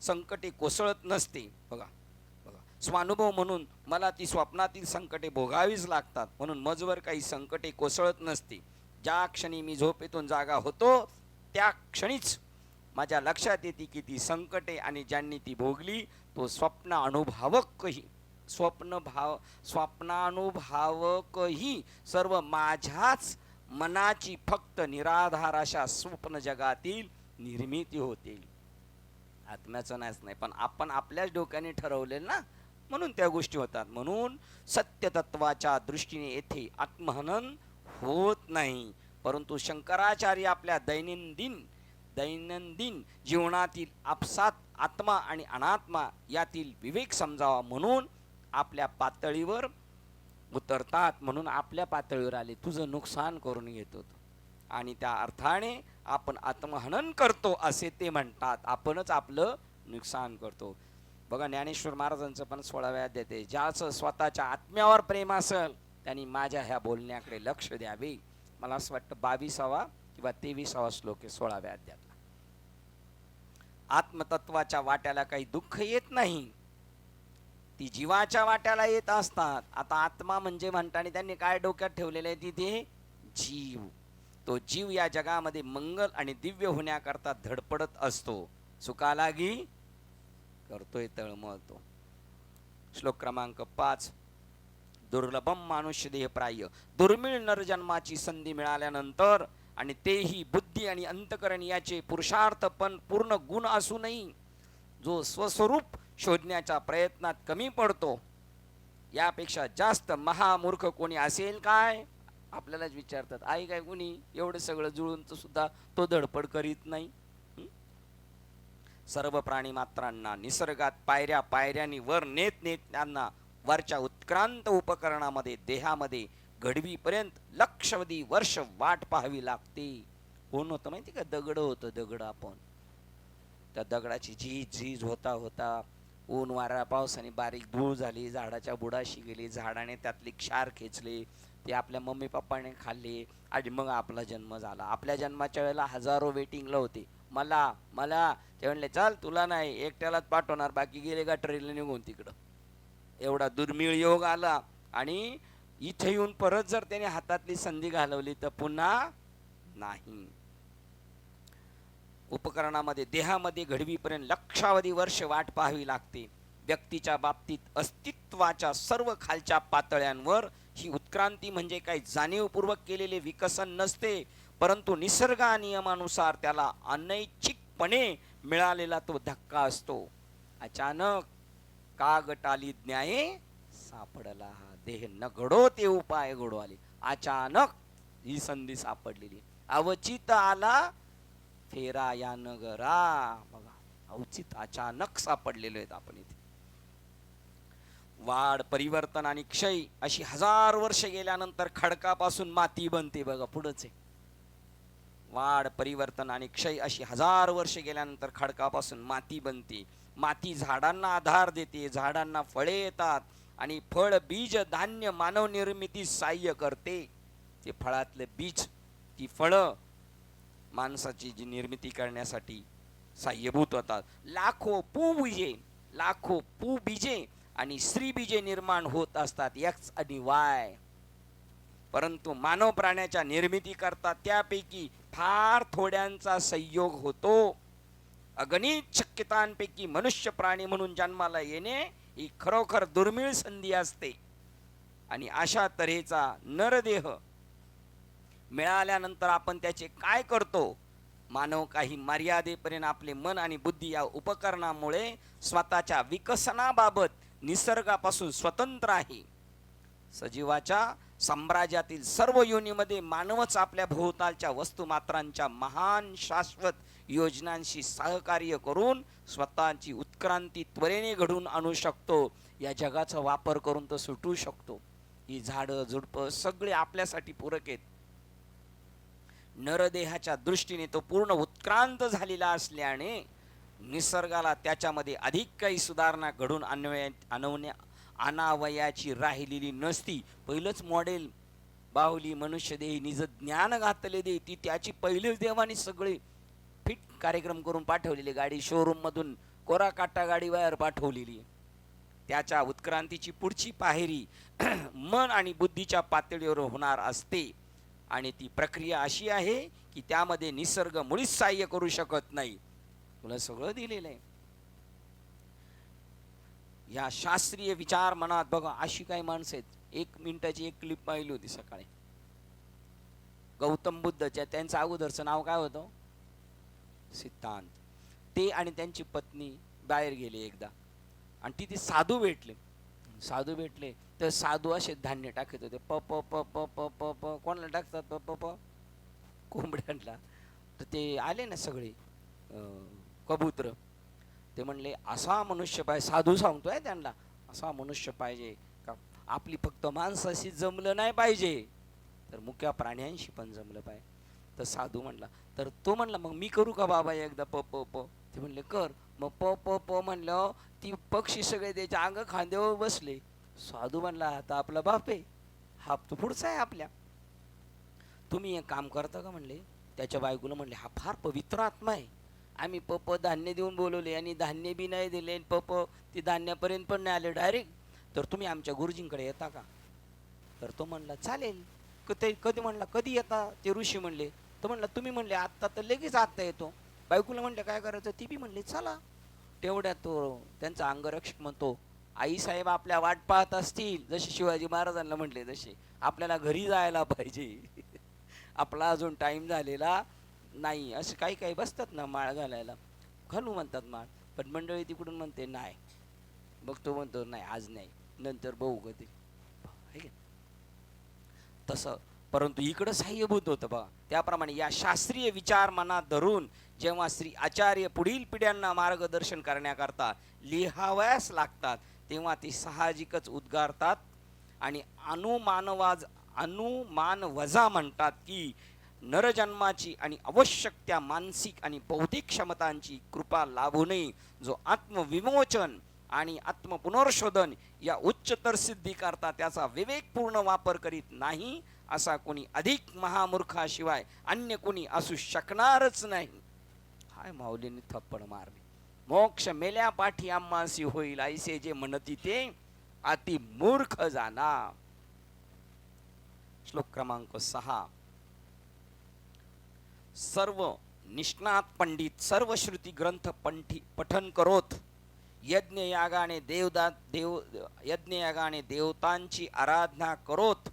संकटे कोसळत नसते. बघा बघा, स्वानुभव म्हणून मला ती स्वप्नातील संकटे भोगावीच लागतात. म्हणून मजवर काही संकटे कोसळत नसते. ज्या क्षणी मी झोपेतून जागा होतो त्या क्षणीच माझ्या लक्षात येते की ती संकटे आणि ज्यांनी ती भोगली तो स्वप्नानुभवकही सर्व माझ्याच मनाची फक्त निराधार अशा स्वप्न जगातील निर्मिती होते. आत्म्याचं नाच नाही, पण आपण आपल्याच डोक्याने ठरवले ना, म्हणून त्या गोष्टी होतात. म्हणून सत्यतत्वाच्या दृष्टीने येथे आत्महनन होत नाही. परंतु शंकराचार्य आपल्या दैनंदिन जीवनातील आपसात आत्मा आणि अनात्मा यातील विवेक समजावा म्हणून आपल्या पातळीवर उतरतात. म्हणून आपल्या पातळीवर आले, तुझं नुकसान करून घेतो आणि त्या अर्थाने आपण आत्महनन करतो असे ते म्हणतात. आपणच आपलं नुकसान करतो. बघा ज्ञानेश्वर महाराजांचं पण 16व्या अध्यायात आहे, ज्याचं स्वतःच्या आत्म्यावर प्रेम असेल त्यांनी माझ्या ह्या बोलण्याकडे लक्ष द्यावे. मला असं वाटतं 22वा किंवा 23वा श्लोक आहे 16व्या अध्यायातला. आत्मतत्वाच्या वाट्याला काही दुःख येत नाही. ती जीवाच्या वाट्याला येत असतात. आता आत्मा म्हणजे म्हणताना त्यांनी काय डोक्यात ठेवलेलं आहे, तिथे जीव. तो जीव या जगामध्ये मंगल आणि दिव्य होण्याकरता धडपडत असतो. सुखालागी करतोय तळमळतो. श्लोक क्रमांक 5. दुर्लभम मानुष्य देह प्राय. दुर्मिळ नरजन्माची संधी मिळाल्यानंतर आणि तेही बुद्धी आणि अंतकरण याचे पुरुषार्थ पण पूर्ण गुण असूनही जो स्वस्वरूप शोधण्याच्या प्रयत्नात कमी पडतो, यापेक्षा जास्त महामूर्ख कोणी असेल काय? आपल्यालाच विचारतात, आई काय कोणी एवढं सगळं जुळून सुद्धा तो धडपड करीत नाही. सर्व प्राणी मात्रांना निसर्गात पायऱ्या पायऱ्यांनी वर नेत त्यांना वरच्या उत्क्रांत उपकरणामध्ये देहामध्ये घडवीपर्यंत लक्षवधी वर्ष वाट पाहावी लागते. कोण होतं माहिती का? दगड होतं. दगड, आपण त्या दगडाची झीज झीज होता होता ऊन वारा पावसाने बारीक धूळ झाली, झाडाच्या बुडाशी गेली, झाडाने त्यातली क्षार खेचले, ते आपल्या मम्मी पप्पाने खाल्ले आणि मग आपला जन्म झाला. आपल्या जन्माच्या वेळेला हजारो वेटिंगला होते. मला मला ते म्हणले, चल तुला नाही, एकट्यालाच पाठवणार, बाकी गेले गटरीला निघून तिकडं. एवढा दुर्मिळ योग आला. आणि इथे येऊन परत जर त्याने हातातली संधी घालवली तर पुन्हा नाही. उपकरणामध्ये देहामध्ये घडवीपर्यंत लक्षावधी वर्ष वाट पाहावी लागते. व्यक्तीच्या बाबतीत अस्तित्वाच्या सर्व खालच्या पातळ्यांवर ही उत्क्रांती म्हणजे काही जाणीवपूर्वक केलेले विकसन नसते, परंतु निसर्ग नियमानुसार त्याला अनैच्छिकपणे मिळालेला तो धक्का असतो. अचानक का गटाली न्याय सापडला, देह न घडो ते उपाय घडो आले. अचानक ही संधी सापडलेली. अवचित आला फेरा या नगरा. बघा, अवचित अचानक सापडलेले आहेत आपण इथे. वाढ, परिवर्तन आणि क्षय अशी 1000 वर्ष गेल्यानंतर खडकापासून माती बनते. बघा पुढचे वाढ, परिवर्तन आणि क्षय अशी 1000 वर्ष गेल्यानंतर खडकापासून माती बनते. माती झाडांना आधार देते, झाडांना फळे येतात आणि फळ, बीज, धान्य मानव निर्मितीस सहाय्य करते. ते फळातले बीज, ती फळं माणसाची जी निर्मिती करण्यासाठी सहाय्यभूत होतात. लाखो पू बीजे आणि स्त्री बीजे निर्माण होत असतात, एक्स आणि वाय. परंतु मानव प्राण्याच्या निर्मिती करता त्यापैकी फार थोड्यांचा संयोग होतो. अगणित शक्यतांपैकी मनुष्य प्राणी म्हणून जन्माला येणे ही खरोखर दुर्मिळ संधी असते. आणि अशा तऱ्हेचा नरदेह मिळाल्यानंतर आपण त्याचे काय करतो? मानव काही मर्यादेपर्यंत आपले मन आणि बुद्धी या उपकरणामुळे स्वतःच्या विकसनाबाबत निसर्गापासून स्वतंत्र आहे. सजीवाच्या साम्राज्यातील सर्व योनीमध्ये मानवच आपल्या भोवतालच्या वस्तुमात्रांच्या महान शाश्वत योजनांशी सहकार्य करून स्वतःची उत्क्रांती त्वरेने घडून आणू शकतो. या जगाचा वापर करून तो सुटू शकतो. ही झाडं झुडपं सगळे आपल्यासाठी पूरक आहेत. नरदेहाच्या दृष्टीने तो पूर्ण उत्क्रांत झालेला असल्याने निसर्गाला त्याच्यामध्ये अधिक काही सुधारणा घडून आणावयाची राहिलेली नसती. पहिलंच मॉडेल बाहुली मनुष्यदेही निज ज्ञान घातले दे, ती त्याची पहिलीच देवानी सगळे फिट कार्यक्रम करून पाठवलेली. गाडी शोरूम मधून कोरा काटा गाडी बाहेर पाठवलेली. त्याच्या उत्क्रांतीची पुढची पायरी मन आणि बुद्धीच्या पातळीवर होणार असते. आणि ती प्रक्रिया अशी आहे की त्यामध्ये निसर्ग मुळीच सहाय्य करू शकत नाही. तुला सगळं दिलेलं आहे. या शास्त्रीय विचार मनात बघा, अशी काही माणसं आहेत. 1 मिनिटाची एक क्लिप पाहिली होती सकाळी. गौतम बुद्धच्या, त्यांचं अगोदरचं नाव काय होतं? सिद्धांत. ते आणि त्यांची पत्नी बाहेर गेले एकदा आणि तिथे साधू भेटले. तर साधू असे धान्य टाकत होते. प प प प प प प कोणाला टाकतात? प प प कोंबड्यांना. तर ते आले ना सगळे कबूतर. ते म्हणले, असा मनुष्य पाहिजे. साधू सांगतोय त्यांना, असा मनुष्य पाहिजे का आपली फक्त माणसाशी जमलं नाही पाहिजे, तर मुक्या प्राण्यांशी पण जमलं पाहिजे. तर साधू म्हणला, तर तो म्हणला, मग मी करू का बाबा एकदा प प प? ते म्हणले, कर. मग प प प म्हणलं, ती पक्षी सगळे त्याच्या अंग खांद्यावर बसले. साधू म्हणला, आता आपला बाप आहे, हा तो पुढचा आहे आपल्या. तुम्ही एक काम करता का म्हणले. त्याच्या बायकोला म्हणले, हा फार पवित्र आत्मा आहे, आम्ही पप धान्य देऊन बोलवले आणि धान्य बी नाही दिले आणि पप ती धान्यापर्यंत पण नाही आले डायरेक्ट. तर तुम्ही आमच्या गुरुजींकडे येता का? तर तो म्हणला चालेल. कधी म्हणला कधी येता? ते ऋषी म्हणले. तो म्हणला तुम्ही म्हणले आत्ता, तर लगेच आत्ता येतो. बायकोला म्हणले काय करायचं? ती बी म्हणली चला. तेवढ्यात तो त्यांचा अंगरक्षक म्हणतो, आई साहेब आपल्या वाट पाहत असतील, जसे शिवाजी महाराजांना म्हटले तसे आपल्याला घरी जायला पाहिजे. आपला अजून टाइम झालेला नाही. असं काही काही बसतात ना माळ घालायला, घालू म्हणतात माळ, पण मंडळी तिकडून म्हणते नाही. बघतो म्हणतो नाही आज नाही, नंतर बघू कधी. तसं परंतु इकडं साह्यभूत होतं बघा. त्याप्रमाणे या शास्त्रीय विचार मनात धरून जेव्हा श्री आचार्य पुढील पिढ्यांना मार्गदर्शन करण्याकरता लिहावयास लागतात, तेव्हा ती साहजिकच उद्गारतात आणि अनुमानवजा म्हणतात की नरजन्माची आणि आवश्यक त्या मानसिक आणि बौद्धिक क्षमतांची कृपा लाभू नये, जो आत्मविमोचन आणि आत्मपुनर्शोधन या उच्चतर सिद्धी करता त्याचा विवेकपूर्ण वापर करीत नाही, असा कोणी अधिक महामूर्खाशिवाय अन्य कोणी असू शकणारच नाही. हाय माऊलीने थप्पड मारली. मोक्ष मेल्या पाठी आम्हासी होईल, ऐसे जे म्हणती ते अति मूर्ख जाना. श्लोक क्रमांक 6. सर्व निष्णात पंडित सर्व श्रुती ग्रंथ पठन करोत, यज्ञयागाने देवतांची आराधना करोत,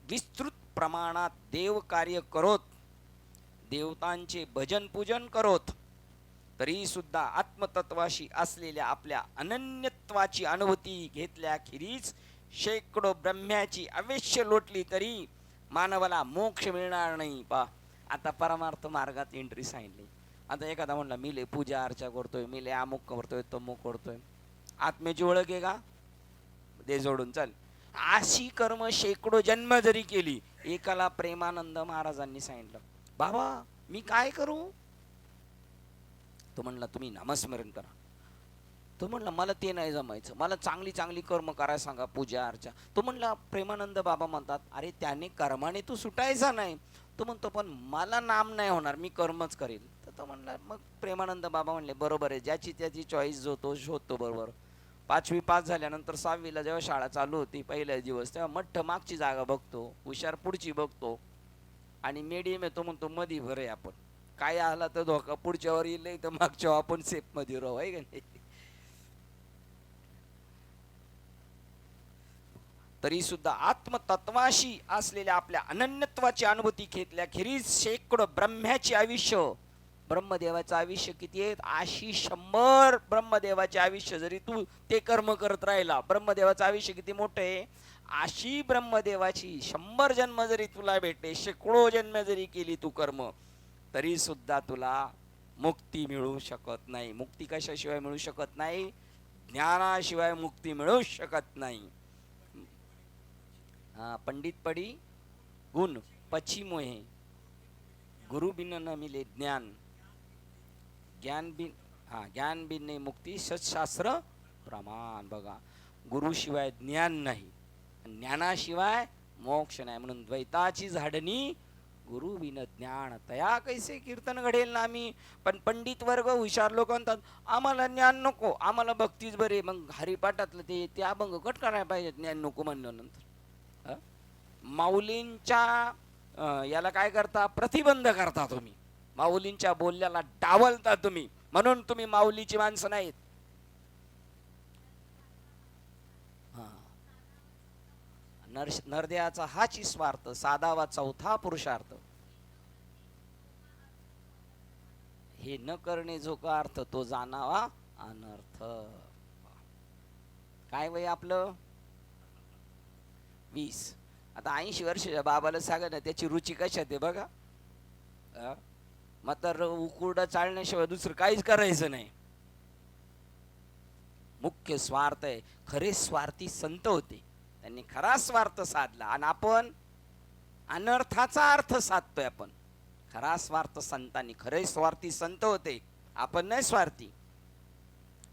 विस्तृत प्रमाणात देव कार्य करोत, देवतांचे भजन पूजन करोत, तरी सुद्धा आत्मतत्वाशी असलेल्या आपल्या अनन्यत्वाची अनुभूती घेतल्याखेरीज शेकडो ब्रह्म्याची अवश्य लोटली तरी मानवाला मोक्ष मिळणार नाही. पा आता परमार्थ मार्गात एंट्री सांगितली. आता एखादा म्हणला मी ले पूजा अर्चा करतोय, मी ले अमुक करतोय, तमुक करतोय, आत्म्याची ओळख आहे का? दे जोडून चाल. अशी कर्म शेकडो जन्म जरी केली, एकाला प्रेमानंद महाराजांनी सांगितलं बाबा मी काय करू? तो म्हणला तुम्ही नामस्मरण करा. तो म्हणला मला ते नाही जमायचं, मला चांगली चांगली कर्म करायला सांगा, पूजा अर्चा. तो म्हणला प्रेमानंद बाबा म्हणतात अरे त्याने कर्माने तू सुटायचा नाही. तो म्हणतो पण मला नाम नाही होणार, मी कर्मच करेल. तर तो म्हणला मग प्रेमानंद बाबा म्हणले बरोबर आहे, ज्याची त्याची चॉईस जो तो शोधतो बरोबर. 5वी पास झाल्यानंतर 6वीला जेव्हा शाळा चालू होती पहिल्या दिवस, तेव्हा मठ्ठ मागची जागा बघतो, हुशार पुढची बघतो आणि मीडियम आहे तो म्हणतो मधी भर आहे. आपण काय आला तर धोका पुढच्यावर येईल तर मागच्या आपण सेफ मध्ये राहू, आहे का नाही? तरी सुद्धा आत्मतत्वाशी असलेल्या आपल्या अनन्यत्वाची अनुभूती घेतल्याखेरीज शेकडो ब्रह्म्याचे आयुष्य, ब्रह्मदेवाचं आयुष्य किती आहे? 100 ब्रह्मदेवाचे आयुष्य जरी तू ते कर्म करत राहिला, ब्रह्मदेवाचं आयुष्य किती मोठं आहे, 80 ब्रह्मदेवाची 100 जन्म जरी तुला भेटले, शेकडो जन्म जरी केली तू कर्म, तरी सुद्धा तुला मुक्ती मिळू शकत नाही. मुक्ती कशाशिवाय मिळू शकत नाही? ज्ञानाशिवाय मुक्ती मिळू शकत नाही. पंडित पडी गुण पची मोहे, गुरु बिन न मिले ज्ञान, ज्ञान बिन ने मुक्ती, सत्शास्त्र प्रमाण. बघा गुरुशिवाय ज्ञान नाही, ज्ञानाशिवाय मोक्ष नाही. म्हणून द्वैताची झाडणी गुरु बिन ज्ञान तया कैसे कीर्तन घडेल ना. आम्ही पण पंडित वर्ग हुशार लोक म्हणतात आम्हाला ज्ञान नको, आम्हाला भक्तीच बरे. मग हरिपाठातलं ते अभंग कट करायला पाहिजे ज्ञान नको म्हणल्यानंतर. माऊलींच्या याला काय करता? प्रतिबंध करता तुम्ही, माऊलींच्या बोलल्याला डावलता तुम्ही, म्हणून तुम्ही माऊलीची माणसं नाहीत. नरदेवाचा हाच स्वार्थ, साधावा चौथा पुरुषार्थ. हे न करणे जो का अर्थ, तो जाणावा अनर्थ. काय वय आपलं? 20. आता 80 वर्षाच्या बाबाला सांगा ना त्याची रुची कशात आहे बघा. मग तर उकुरडा चालण्याशिवाय दुसरं काहीच करायचं नाही. मुख्य स्वार्थ आहे. खरे स्वार्थी संत होते, त्यांनी खरा स्वार्थ साधला आणि आपण अनर्थाचा अर्थ साधतोय. आपण खरा स्वार्थ संतांनी, खरे स्वार्थी संत होते, आपण नाही स्वार्थी.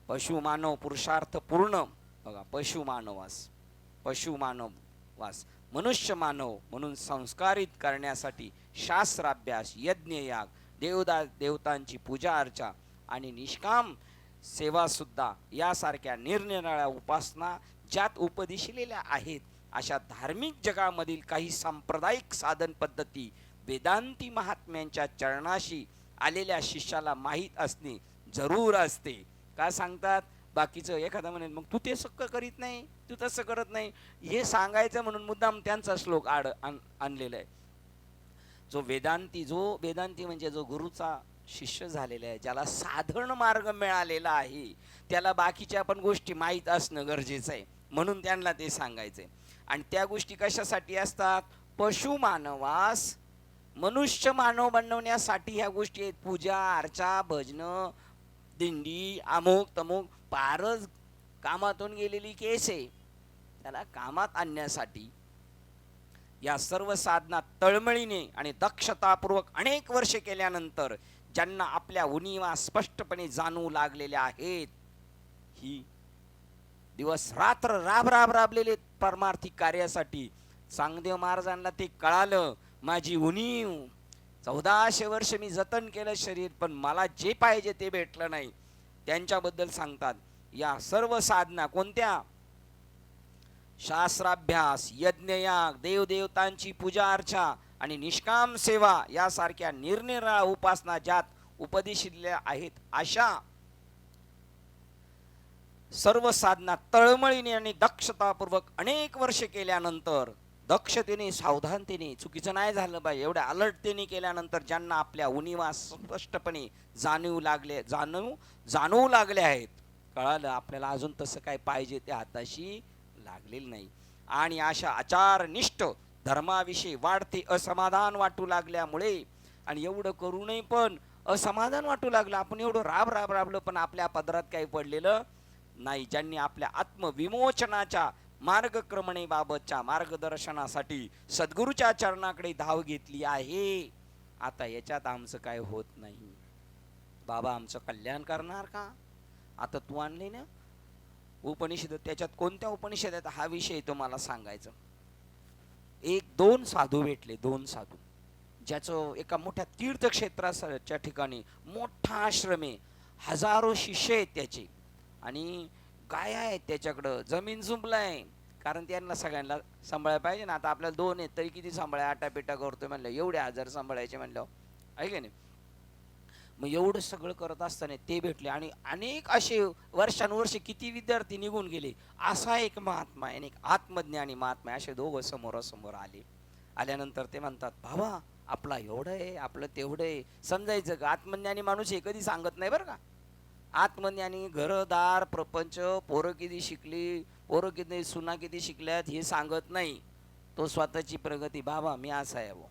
पशु मानव पुरुषार्थ पूर्ण. बघा पशु मानव वास मनुष्य मानव म्हणून संस्कारित करण्यासाठी शास्त्राभ्यास, यज्ञयाग, देवतांची पूजा अर्चा आणि निष्काम सेवा सुद्धा यासारख्या निरनिराळ्या उपासना ज्यात उपदेशिलेल्या आहेत, अशा धार्मिक जगामधील काही सांप्रदायिक साधन पद्धती वेदांती महात्म्यांच्या चरणाशी आलेल्या शिष्याला माहीत असणे जरूर असते. का सांगतात? बाकीचं एखादा म्हणेल मग तू ते सगळं करीत नाही, तू तसं करत नाही, हे सांगायचं म्हणून मुद्दाम त्यांचा श्लोक आणलेला आहे. जो वेदांती म्हणजे जो गुरुचा शिष्य झालेला आहे, ज्याला साधन मार्ग मिळालेला आहे, त्याला बाकीच्या पण गोष्टी माहीत असणं गरजेचं आहे, म्हणून त्यांना ते सांगायचंय. आणि त्या गोष्टी कशासाठी असतात? पशु मानवास मनुष्य मानव बनवण्यासाठी ह्या गोष्टी आहेत. पूजा अर्चा भजन दिंडी अमुक तमुक, पारच कामातून गेलेली केस आहे, त्याला कामात आणण्यासाठी या सर्व साधना तळमळीने आणि दक्षतापूर्वक अनेक वर्षे केल्यानंतर ज्यांना आपल्या उणीवा स्पष्टपणे जाणवू लागलेल्या आहेत, ही दिवस रात्र राबलेले परमार्थिक कार्यासाठी चांगदेव महाराजांना ते कळालं. माझी उणीव 1400 वर्ष मी जतन केलं शरीर, पण मला जे पाहिजे ते भेटलं नाही. त्यांच्याबद्दल सांगतात, या सर्व साधना कोणत्या? शास्त्राभ्यास, यज्ञयाग, देवदेवतांची पूजा अर्चा आणि निष्काम सेवा यासारख्या निरनिराळ्या उपासना ज्यात उपदेशिलेल्या आहेत, अशा सर्व साधना तळमळीने आणि दक्षतापूर्वक अनेक वर्षे केल्यानंतर, दक्षतेने सावधानतेने, चुकीचं नाही झालं पाहिजे एवढ्या अलर्टतेने केल्यानंतर ज्यांना आपल्या उणीवा स्पष्टपणे जाणवू लागले आहेत, कळालं आपल्याला अजून तसं काय पाहिजे ते हाताशी लागलेलं नाही, आणि अशा आचारनिष्ठ धर्माविषयी वाढते असमाधान वाटू लागल्यामुळे, आणि एवढं करूनही पण असमाधान वाटू लागलं, आपण एवढं राबलं पण आपल्या पदरात काही पडलेलं नाही. ज्यांनी आपल्या आत्मविमोचनाच्या मार्गक्रमणेबाबतच्या मार्गदर्शनासाठी सद्गुरूच्या चरणाकडे धाव घेतली आहे, आता याच्यात आमचं काय होत नाही, बाबा आमचं कल्याण करणार का? आता तू आणले ना उपनिषद, त्याच्यात कोणत्या उपनिषदात हा विषय तुम्हाला सांगायचं. दोन साधू भेटले, दोन साधू, ज्याचं एका मोठ्या तीर्थक्षेत्राच्या ठिकाणी मोठा आश्रम आहे, हजारो शिष्य आहेत त्याचे, आणि गाय आहेत त्याच्याकडं, जमीन जुंपलाय, कारण त्यांना सगळ्यांना सांभाळायला पाहिजे ना. आता आपल्याला 2 आहेत तरी किती सांभाळाय, आटापिटा करतोय म्हणलं, एवढे 1000 सांभाळायचे म्हणलं, आहे नाही. मग एवढं सगळं करत असताना ते भेटले, आणि अनेक असे वर्षानुवर्षे किती विद्यार्थी निघून गेले. असा एक महात्मा आहे, एक आत्मज्ञानी महात्मा, असे दोघं समोरासमोर आले. आल्यानंतर ते म्हणतात, बाबा आपला एवढं आहे, आपलं तेवढं आहे. समजायचं का आत्मज्ञानी माणूस हे कधी सांगत नाही बरं का. आत्मज्ञानी घरदार प्रपंच, पोरं किती शिकली, पोरं किती सुना किती शिकल्यात हे सांगत नाही, तो स्वतःची प्रगती, बाबा मी असा आहे वो.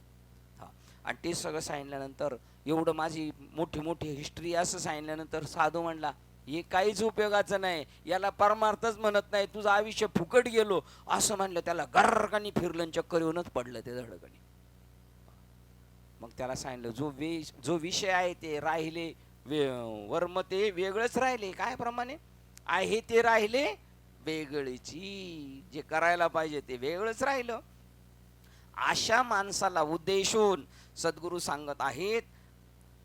आणि ते सगळं सांगितल्यानंतर, एवढं माझी मोठी हिस्ट्री असं सांगितल्यानंतर साधू म्हणला, हे काहीच उपयोगाचं नाही, याला परमार्थच म्हणत नाही, तुझं आयुष्य फुकट गेलो असं म्हणलं. त्याला गर्रकानी फिरलं, चक्कर येऊनच पडलं ते धडकणी. मग त्याला सांगितलं, जो विषय आहे ते राहिले वर्म ते वेगळंच राहिले, काय प्रमाणे आहे ते राहिले वेगळीची, जे करायला पाहिजे ते वेगळंच राहिलं. अशा माणसाला उद्देशून सद्गुरू सांगत आहेत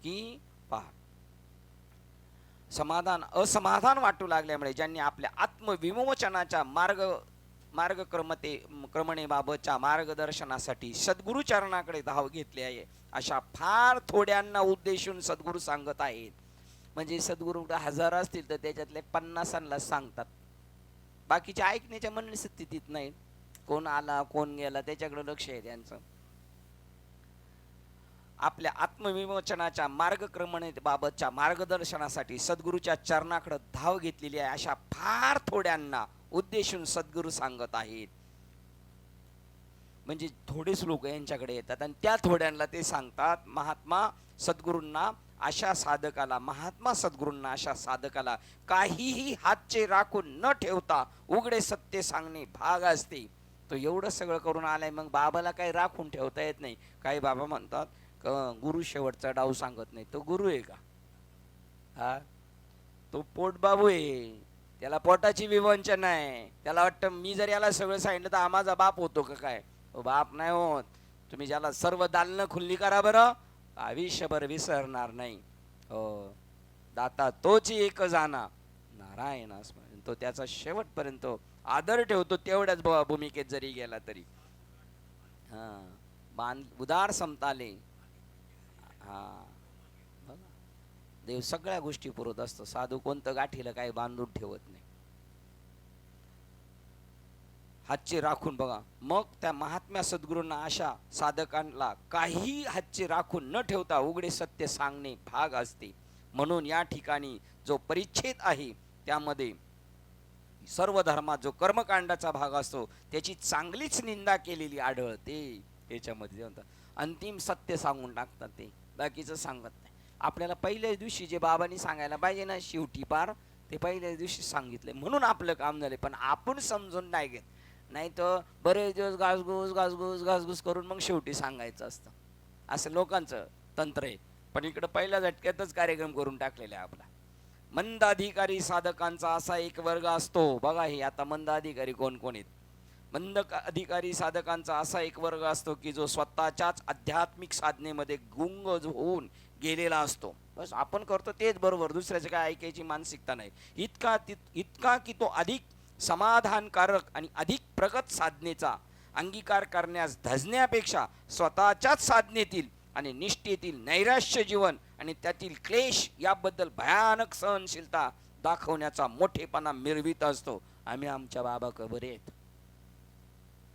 की पहा, असमाधान वाटू लागल्यामुळे ज्यांनी आपल्या आत्मविमोचनाच्या क्रमणेबाबतच्या मार्गदर्शनासाठी सद्गुरू चरणाकडे धाव घेतली आहे, अशा फार थोड्यांना उद्देशून सद्गुरू सांगत आहेत. म्हणजे सद्गुरू 1000 असतील तर त्याच्यातले 50 सांगतात, बाकीचे ऐकण्याच्या मनस्थितीत नाही. कोण आला कोण गेला त्याच्याकडे लक्ष आहे त्यांचं. आपल्या आत्मविमोचनाच्या मार्गक्रमणेबाबतच्या मार्गदर्शनासाठी सद्गुरूच्या चरणाकडे धाव घेतलेली आहे, अशा फार थोड्यांना उद्देशून सद्गुरू सांगत आहेत. म्हणजे थोडेच लोक यांच्याकडे येतात, आणि त्या थोड्यांना ते सांगतात, महात्मा सद्गुरूंना अशा साधकाला काहीही हातचे राखून न ठेवता उघडे सत्य सांगणे भाग असते. तो एवढं सगळं करून आलाय, मग बाबाला काही राखून ठेवता येत नाही. काही बाबा म्हणतात गुरु शेवटचा डाव सांगत नाही, तो गुरु आहे का? हा, तो पोटबाबू आहे, त्याला पोटाची विवंचना आहे. त्याला वाटतं मी जर याला सगळं सांगितलं तर माझा बाप होतो का काय? बाप नाही होत. तुम्ही ज्याला सर्व दालनं खुल्ली करा बरं, आयुष्यभर विसरणार नाही. हो, दाता तोच एक जाणा नारायण स्मरण. तो त्याचा शेवटपर्यंत आदर ठेवतो तेवढ्याच भूमिकेत जरी गेला तरी. हा उदार समताले. हा बघा, देव सगळ्या गोष्टी पुरवत असतो. साधू कोणतं गाठीला काही बांधून ठेवत नाही. हातचे राखून बघा, मग त्या महात्म्या सद्गुरूंना अशा साधकांना काही हातचे राखून न ठेवता उघडे सत्य सांगणे भाग असते. म्हणून या ठिकाणी जो परिच्छेद आहे त्यामध्ये सर्व धर्मात जो कर्मकांडाचा भाग असतो त्याची चांगलीच निंदा केलेली आढळते. याच्यामध्ये अंतिम सत्य सांगून टाकतात, ते बाकीचं सांगत नाही. आपल्याला पहिल्याच दिवशी जे बाबांनी सांगायला पाहिजे ना, शेवटी पार ते पहिल्याच दिवशी सांगितले म्हणून आपलं काम झाले. पण आपण समजून नाही घेत, नाही तर बरेच दिवस घासघूस घासघूस घासघूस करून मग शेवटी सांगायचं असतं. असं लोकांचं तंत्र आहे. पण इकडं पहिल्या झटक्यातच कार्यक्रम करून टाकलेला आहे आपला. मंद अधिकारी साधकांचा असा एक वर्ग असतो बघा. हे आता मंद अधिकारी कोण कोण आहेत? मंद अधिकारी साधकांचा असा एक वर्ग असतो की जो स्वतःच्याच आध्यात्मिक साधनेमध्ये गुंग होऊन गेलेला असतो. बस आपण करतो तेच बरोबर, दुसऱ्याचे काय ऐकायची मानसिकता नाही. इतका की तो अधिक समाधानकारक आणि अधिक प्रगत साधनेचा अंगीकार करण्यास धजण्यापेक्षा स्वतःच्याच साधनेतील आणि निष्ठेतील नैराश्य जीवन आणि त्यातील क्लेश याबद्दल भयानक सहनशीलता दाखवण्याचा मोठेपणा मिरवित असतो. आम्ही आमच्या बाबा बरे आहेत,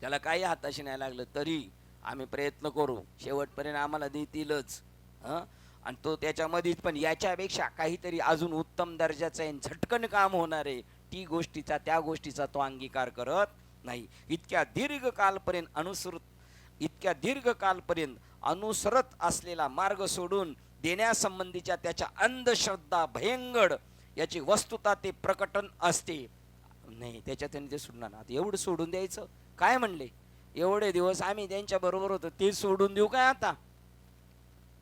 त्याला काही हाताशी नाही लागलं तरी आम्ही प्रयत्न करू, शेवटपर्यंत आम्हाला देतीलच. आणि तो त्याच्यामध्येच पण याच्यापेक्षा काहीतरी अजून उत्तम दर्जाचं आहे, झटकन काम होणार आहे, त्या गोष्टीचा तो अंगीकार करत नाही. इतक्या दीर्घ कालपर्यंत अनुसरत असलेला मार्ग सोडून देण्यासंबंधीच्या त्याच्या अंधश्रद्धा भयंकर याची वस्तुता ते प्रकटन असते. नाही त्याच्यात ते सोडणार ना. एवढं सोडून द्यायचं काय म्हणले? एवढे दिवस आम्ही त्यांच्या बरोबर होतो ते सोडून देऊ काय आता?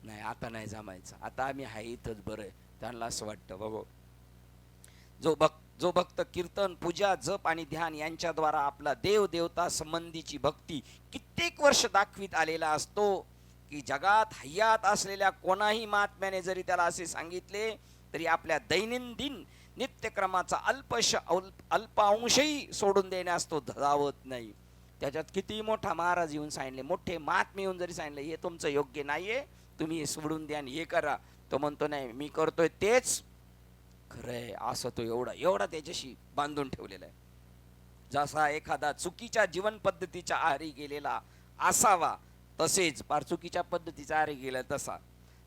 नाही, आता नाही जमायचं. आता आम्ही हाय इथंच बरं. त्यांना असं वाटतं बघो. जो भक्त कीर्तन, पूजा, जप आणि ध्यान यांच्याद्वारा आपला देव देवता संबंधीची भक्ती कित्येक वर्ष दाखवित आलेला असतो की जगात हयात असलेल्या कोणाही महात्म्याने जरी त्याला असे सांगितले तरी आपल्या दैनंदिन नित्यक्रमाचा अल्पांशही सोडून देण्यास तो धावत नाही. त्याच्यात किती मोठा महाराज येऊन सांगितले, मोठे महात्मे येऊन जरी सांगितले हे तुमचं योग्य नाहीये, तुम्ही हे सोडून द्या आणि हे करा, तो म्हणतो नाही मी करतोय तेच खरंय. असं तो एवढा त्याच्याशी बांधून ठेवलेला आहे. जसा एखादा चुकीच्या जीवन पद्धतीच्या आहारी गेलेला असावा तसेच चुकीच्या पद्धतीचा आहारी गेला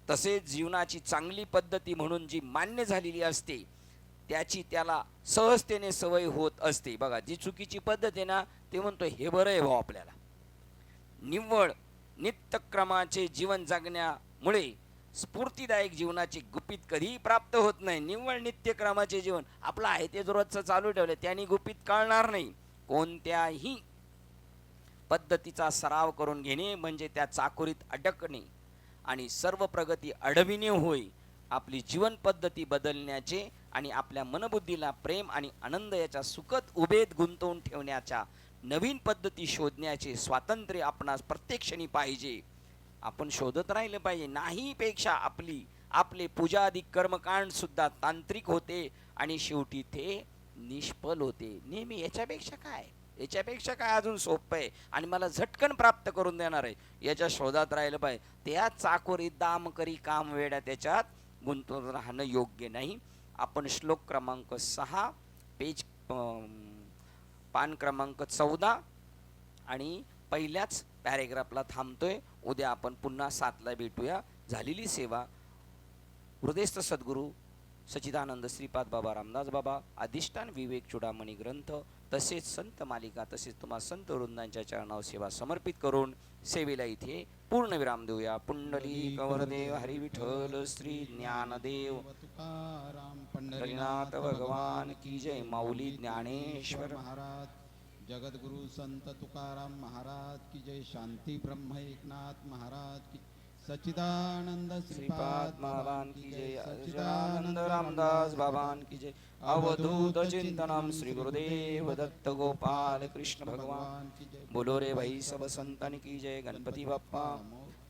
तसेच जीवनाची चांगली पद्धती म्हणून जी मान्य झालेली असते त्याची त्याला सहजतेने सवय होत असते. बघा, जी चुकीची पद्धत आहे ना ते म्हणतो हे बरं आहे भाऊ आपल्याला. निव्वळ नित्यक्रमाचे जीवन जगण्यामुळे स्फूर्तिदायक जीवनाची गुपित कधीही प्राप्त होत नाही. निव्वळ नित्यक्रमाचे जीवन आपलं आहे ते रोजचं चालू ठेवलं त्याने गुपित कळणार नाही. कोणत्याही पद्धतीचा सराव करून घेणे म्हणजे त्या चाकोरीत अडकणे आणि सर्व प्रगती अडविणे होय. आपली जीवन पद्धती बदलण्याचे आणि आपल्या मनबुद्धीला प्रेम आणि आनंद याच्या सुखद उभेत गुंतवून ठेवण्याच्या नवीन पद्धती शोधण्याचे स्वातंत्र्य आपणास प्रत्येक क्षणी पाहिजे. आपण शोधत राहिले पाहिजे. नाही पेक्षा आपले पूजादी कर्मकांड सुद्धा तांत्रिक होते आणि शेवटी ते निष्फल होते. नेहमी याच्यापेक्षा काय अजून सोपं आहे आणि मला झटकन प्राप्त करून देणार आहे याच्या शोधात राहिलं पाहिजे. त्या चाकोरी दाम करी काम वेड्या त्याच्यात गुंतून राहणं योग्य नाही. आपण श्लोक क्रमांक 6 पेज पान क्रमांक 14 आणि पहिल्याच पॅरेग्राफला थांबतोय. उद्या आपण पुन्हा 7ला भेटूया. झालेली सेवा हृदयस्थ सद्गुरू सच्चिदानंद श्रीपाद बाबा रामदास बाबा अधिष्ठान विवेक चुडामणी ग्रंथ तसेच संत मालिका तसेच तुम्हा संत वृंदांच्या चरणावर सेवा समर्पित करून सेवेला इथे पूर्ण विराम देऊया. पुंडलिक वरदेव हरी विठ्ठल श्री ज्ञानदेव पंढरीनाथ भगवान की जय. माऊली ज्ञानेश्वर महाराज, जगद्गुरु संत तुकाराम महाराज की जय. शांती ब्रह्म एकनाथ महाराज की, सच्चिदानंद श्रीपाद महाराज की जय. सच्चिदानंद रामदास बाबान की जय. अवधूत चिंतनम श्री गुरुदेव दत्त गोपाल कृष्ण भगवान की जय. बोलो रे भाई सब संतन की जय. गणपती बाप्पा